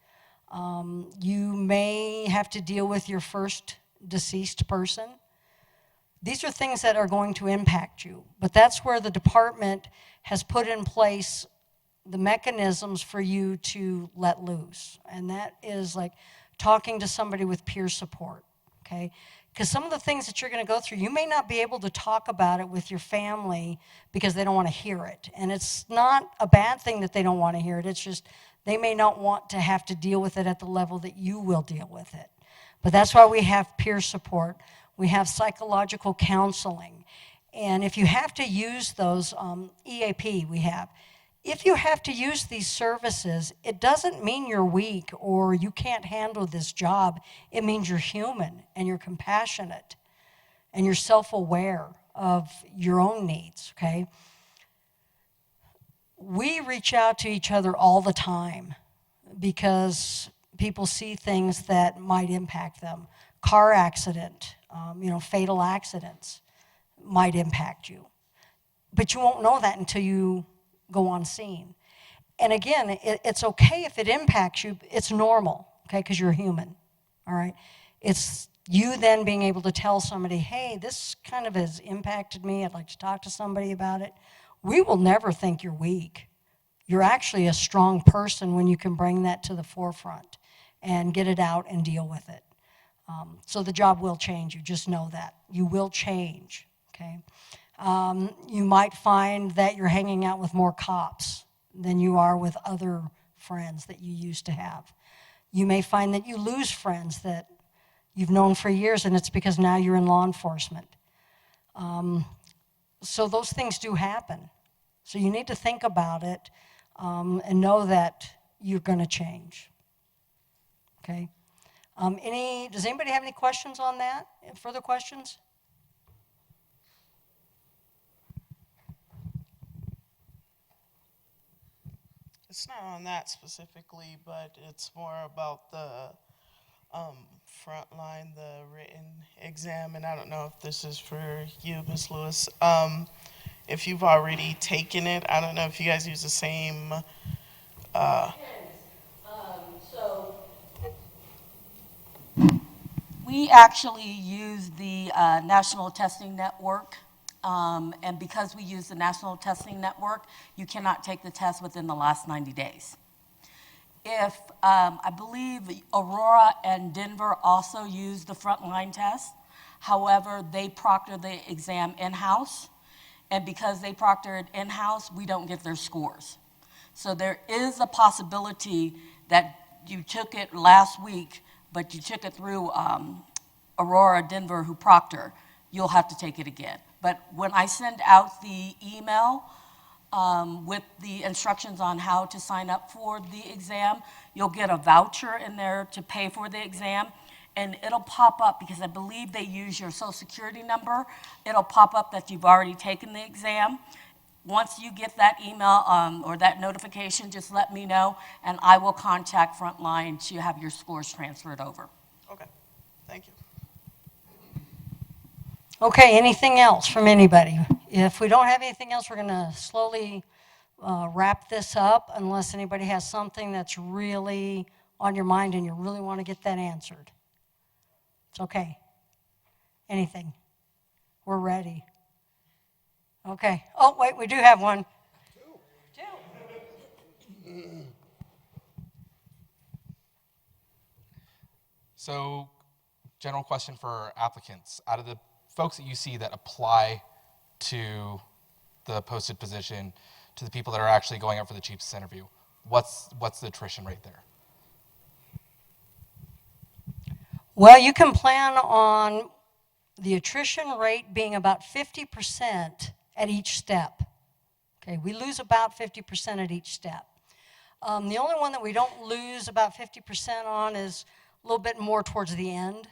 You may have to deal with your first deceased person. These are things that are going to impact you, but that's where the department has put in place the mechanisms for you to let loose, and that is like talking to somebody with peer support, okay? Because some of the things that you're going to go through, you may not be able to talk about it with your family because they don't want to hear it, and it's not a bad thing that they don't want to hear it, it's just they may not want to have to deal with it at the level that you will deal with it. But that's why we have peer support. We have psychological counseling. And if you have to use those, EAP we have, if you have to use these services, it doesn't mean you're weak or you can't handle this job. It means you're human and you're compassionate and you're self-aware of your own needs, okay? We reach out to each other all the time because people see things that might impact them. Car accident, fatal accidents might impact you. But you won't know that until you go on scene. And again, it's okay if it impacts you. It's normal, okay, because you're human, all right? It's you then being able to tell somebody, hey, this kind of has impacted me. I'd like to talk to somebody about it. We will never think you're weak. You're actually a strong person when you can bring that to the forefront and get it out and deal with it. So the job will change you. Just know that. You will change, okay? You might find that you're hanging out with more cops than you are with other friends that you used to have. You may find that you lose friends that you've known for years, and it's because now you're in law enforcement. So those things do happen. So you need to think about it and know that you're going to change, okay? Does anybody have any questions on that? Further questions? It's not on that specifically, but it's more about the front line, the written exam, and I don't know if this is for you, Ms. Lewis. If you've already taken it, I don't know if you guys use the same. We actually use the National Testing Network, and because we use the National Testing Network, you cannot take the test within the last 90 days. If, I believe Aurora and Denver also use the frontline test, however, they proctor the exam in-house, and because they proctor it in-house, we don't get their scores. So there is a possibility that you took it last week, but you took it through Aurora, Denver, who proctor, you'll have to take it again. But when I send out the email with the instructions on how to sign up for the exam, you'll get a voucher in there to pay for the exam. And it'll pop up, because I believe they use your social security number. It'll pop up that you've already taken the exam. Once you get that email or that notification, just let me know, and I will contact Frontline to have your scores transferred over. Okay, thank you. Okay, anything else from anybody? If we don't have anything else, we're going to slowly wrap this up, unless anybody has something that's really on your mind and you really want to get that answered. It's okay. Anything. We're ready. Okay. Oh, wait, we do have one. So, general question for applicants. Out of the folks that you see that apply to the posted position, to the people that are actually going up for the chief's interview, what's the attrition rate there? Well, you can plan on the attrition rate being about 50% at each step. Okay, we lose about 50% at each step. The only one that we don't lose about 50% on is a little bit more towards the end.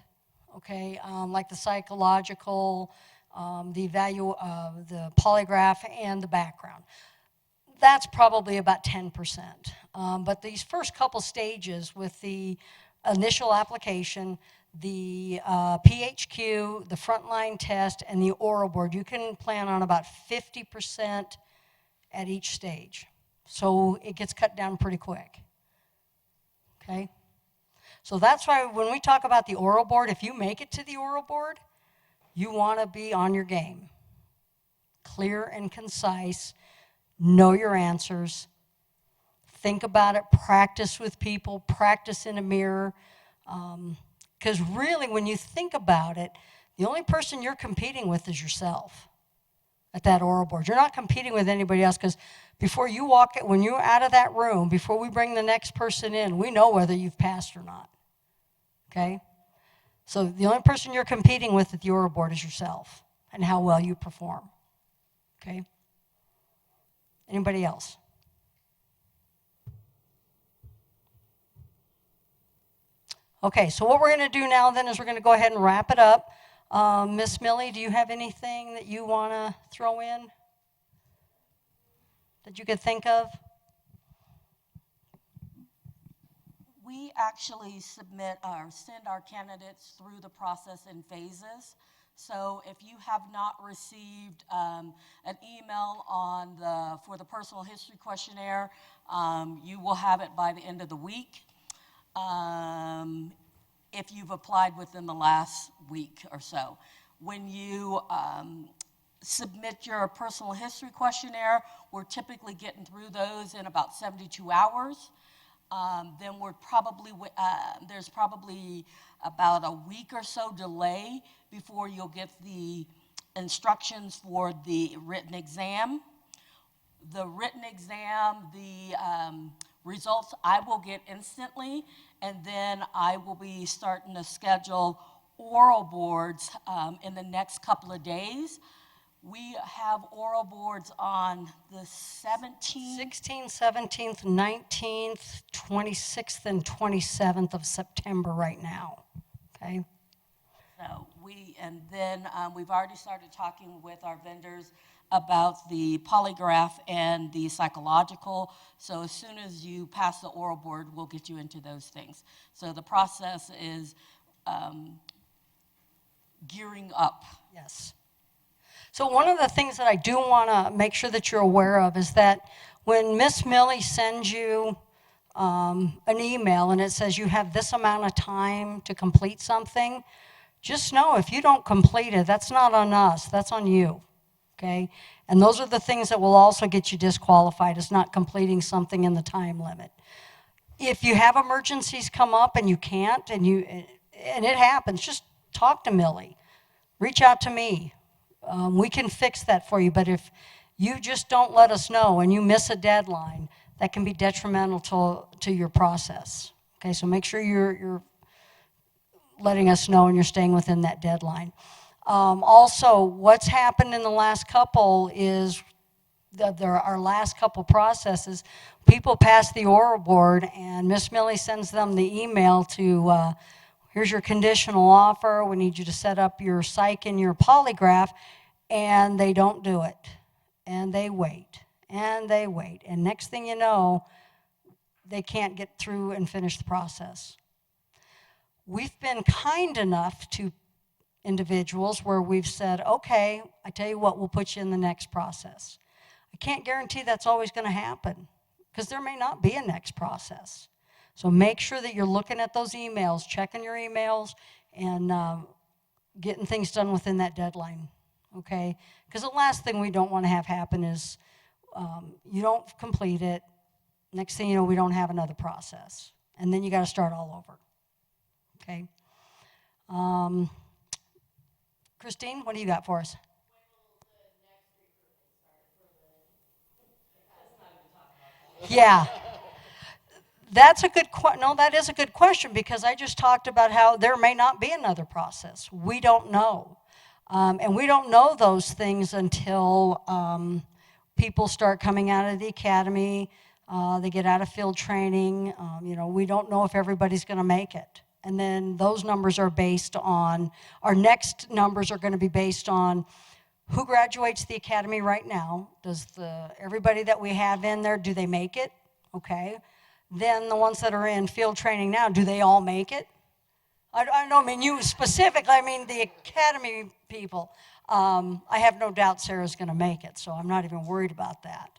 Okay, like the psychological, the polygraph, and the background. That's probably about 10%. But these first couple stages with the initial application, the PHQ, the frontline test, and the oral board, you can plan on about 50% at each stage. So it gets cut down pretty quick. Okay? So that's why when we talk about the oral board, if you make it to the oral board, you want to be on your game. Clear and concise, know your answers, think about it, practice with people, practice in a mirror. Because really, when you think about it, the only person you're competing with is yourself at that oral board. You're not competing with anybody else, because before you walk, when you're out of that room, before we bring the next person in, we know whether you've passed or not. Okay? So the only person you're competing with at the oral board is yourself and how well you perform. Okay? Anybody else? Okay, so what we're going to do now then is we're going to go ahead and wrap it up. Miss Millie, do you have anything that you want to throw in that you could think of? We actually submit or send our candidates through the process in phases. So if you have not received an email for the personal history questionnaire, you will have it by the end of the week. If you've applied within the last week or so. When you submit your personal history questionnaire, we're typically getting through those in about 72 hours. Then there's probably about a week or so delay before you'll get the instructions for the written exam. The written exam, the results I will get instantly, and then I will be starting to schedule oral boards in the next couple of days. We have oral boards on the 17th. 16th, 17th, 19th, 26th, and 27th of September right now. Okay? So we've already started talking with our vendors about the polygraph and the psychological. So as soon as you pass the oral board, we'll get you into those things. So the process is gearing up. Yes. So one of the things that I do want to make sure that you're aware of is that when Miss Millie sends you an email and it says you have this amount of time to complete something, just know if you don't complete it, that's not on us, that's on you. Okay? And those are the things that will also get you disqualified, is not completing something in the time limit. If you have emergencies come up and you can't, and it happens, just talk to Millie. Reach out to me. We can fix that for you. But if you just don't let us know and you miss a deadline, that can be detrimental to your process. Okay, so make sure you're letting us know and you're staying within that deadline. Also, what's happened in the last couple is our last couple processes, people pass the oral board and Miss Millie sends them the email to, here's your conditional offer, we need you to set up your psych and your polygraph, and they don't do it. And they wait, and they wait. And next thing you know, they can't get through and finish the process. We've been kind enough to individuals where we've said, okay, I tell you what, we'll put you in the next process. I can't guarantee that's always going to happen because there may not be a next process. So make sure that you're looking at those emails, checking your emails, and getting things done within that deadline, okay? Because the last thing we don't want to have happen is you don't complete it, next thing you know, we don't have another process. And then you got to start all over, okay? Christine, what do you got for us? Yeah. That's a good no, that is a good question because I just talked about how there may not be another process. We don't know. And we don't know those things until people start coming out of the academy, they get out of field training. You know, we don't know if everybody's going to make it. And then those numbers are based on, our next numbers are going to be based on who graduates the academy right now. Does everybody that we have in there, do they make it? Okay. Then the ones that are in field training now, do they all make it? I don't mean you specifically, I mean the academy people. I have no doubt Sarah's going to make it, so I'm not even worried about that.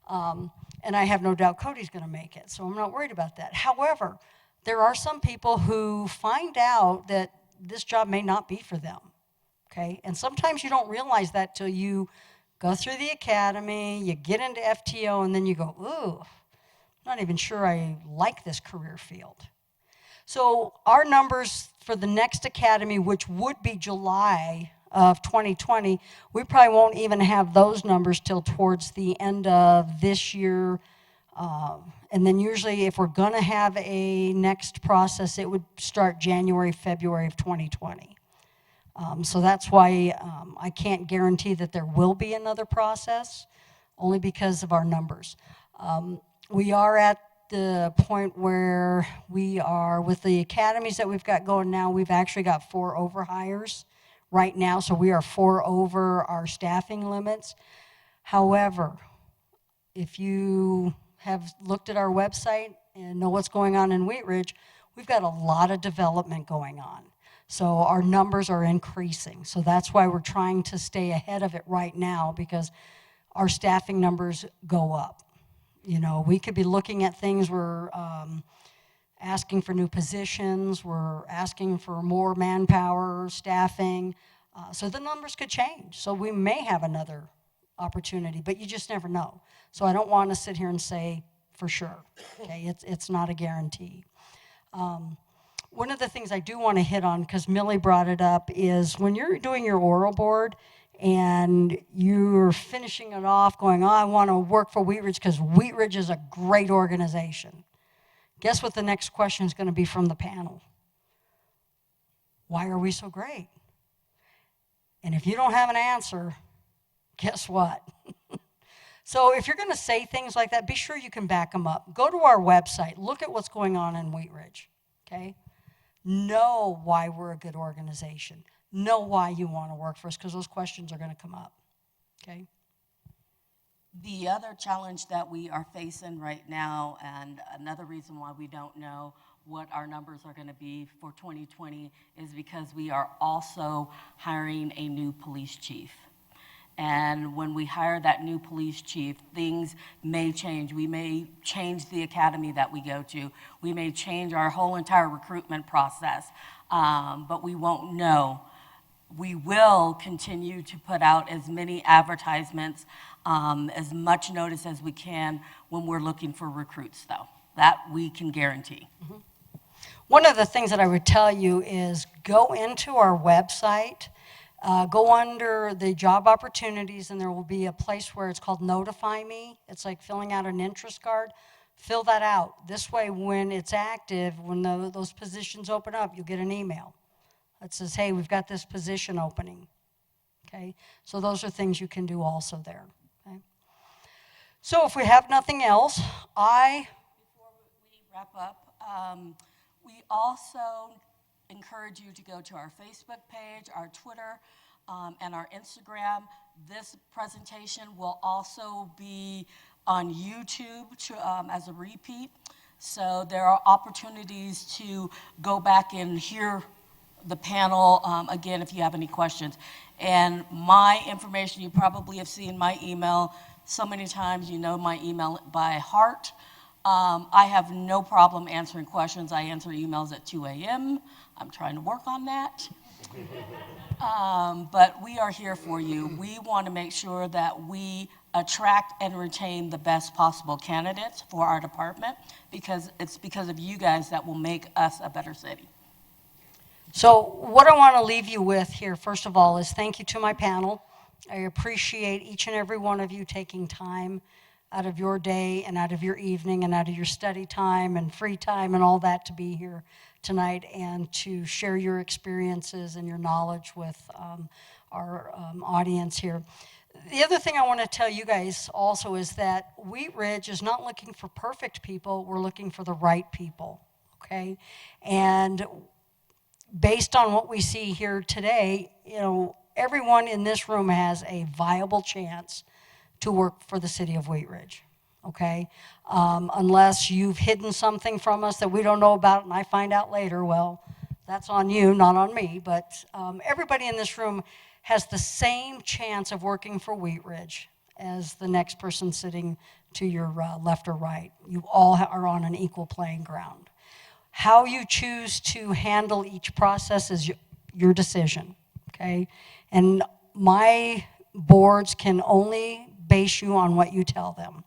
And I have no doubt Cody's going to make it, so I'm not worried about that. However, there are some people who find out that this job may not be for them, okay? And sometimes you don't realize that till you go through the academy, you get into FTO, and then you go, ooh, I'm not even sure I like this career field. So our numbers for the next academy, which would be July of 2020, we probably won't even have those numbers till towards the end of this year. And then usually if we're going to have a next process, it would start January, February of 2020. So that's why I can't guarantee that there will be another process, only because of our numbers. We are at the point where we are, with the academies that we've got going now, we've actually got 4 overhires right now, so we are 4 over our staffing limits. However, if you have looked at our website and know what's going on in Wheat Ridge, we've got a lot of development going on. So our numbers are increasing. So that's why we're trying to stay ahead of it right now, because our staffing numbers go up. You know, we could be looking at things, we're asking for new positions, we're asking for more manpower, staffing, so the numbers could change. So we may have another opportunity, but you just never know. So I don't want to sit here and say for sure, okay, it's not a guarantee. One of the things I do want to hit on, because Millie brought it up, is when you're doing your oral board, and you're finishing it off going, oh, I want to work for Wheat Ridge because Wheat Ridge is a great organization. Guess what the next question is going to be from the panel? Why are we so great? And if you don't have an answer, guess what? So if you're going to say things like that, be sure you can back them up. Go to our website. Look at what's going on in Wheat Ridge, okay? Know why we're a good organization. Know why you want to work for us, because those questions are going to come up, okay? The other challenge that we are facing right now, and another reason why we don't know what our numbers are going to be for 2020, is because we are also hiring a new police chief. And when we hire that new police chief, things may change. We may change the academy that we go to. We may change our whole entire recruitment process, but we won't know. We will continue to put out as many advertisements, as much notice as we can when we're looking for recruits, though. That we can guarantee. Mm-hmm. One of the things that I would tell you is go into our website, go under the job opportunities, and there will be a place where it's called Notify Me. It's like filling out an interest card. Fill that out. This way, when it's active, when those positions open up, you'll get an email that says, hey, we've got this position opening, okay? So those are things you can do also there, okay? So if we have nothing else, Before we wrap up, we also encourage you to go to our Facebook page, our Twitter, and our Instagram. This presentation will also be on YouTube as a repeat. So there are opportunities to go back and hear the panel again if you have any questions. And my information, you probably have seen my email so many times, you know my email by heart. I have no problem answering questions. I answer emails at 2 a.m. I'm trying to work on that. But we are here for you. We want to make sure that we attract and retain the best possible candidates for our department, because it's because of you guys that will make us a better city. So what I want to leave you with here, first of all, is thank you to my panel. I appreciate each and every one of you taking time out of your day and out of your evening and out of your study time and free time and all that to be here tonight and to share your experiences and your knowledge with our audience here. The other thing I want to tell you guys also is that Wheat Ridge is not looking for perfect people, we're looking for the right people, okay? And based on what we see here today, you know, everyone in this room has a viable chance to work for the city of Wheat Ridge, okay? Unless you've hidden something from us that we don't know about and I find out later, well, that's on you, not on me. But everybody in this room has the same chance of working for Wheat Ridge as the next person sitting to your left or right. You all are on an equal playing ground. How you choose to handle each process is your decision, okay? And my boards can only base you on what you tell them.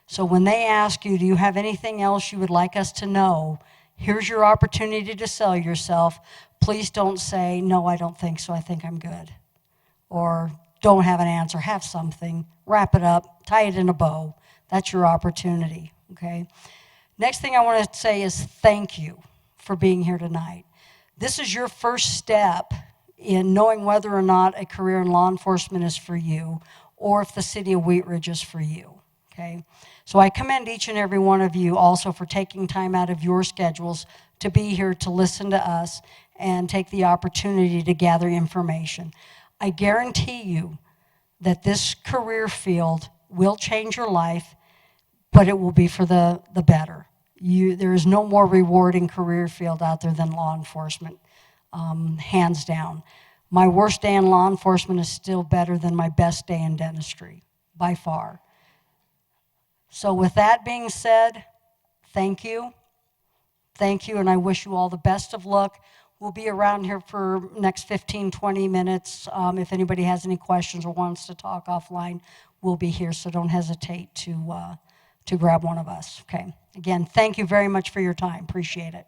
So when they ask you, do you have anything else you would like us to know? Here's your opportunity to sell yourself. Please don't say, no, I don't think so, I think I'm good. Or don't have an answer, have something, wrap it up, tie it in a bow. That's your opportunity, okay? Next thing I want to say is thank you for being here tonight. This is your first step in knowing whether or not a career in law enforcement is for you or if the city of Wheat Ridge is for you, okay? So I commend each and every one of you also for taking time out of your schedules to be here to listen to us and take the opportunity to gather information. I guarantee you that this career field will change your life, but it will be for the better. There is no more rewarding career field out there than law enforcement, hands down. My worst day in law enforcement is still better than my best day in dentistry, by far. So with that being said, thank you. Thank you, and I wish you all the best of luck. We'll be around here for next 15, 20 minutes. If anybody has any questions or wants to talk offline, we'll be here, so don't hesitate to grab one of us, okay? Again, thank you very much for your time. Appreciate it.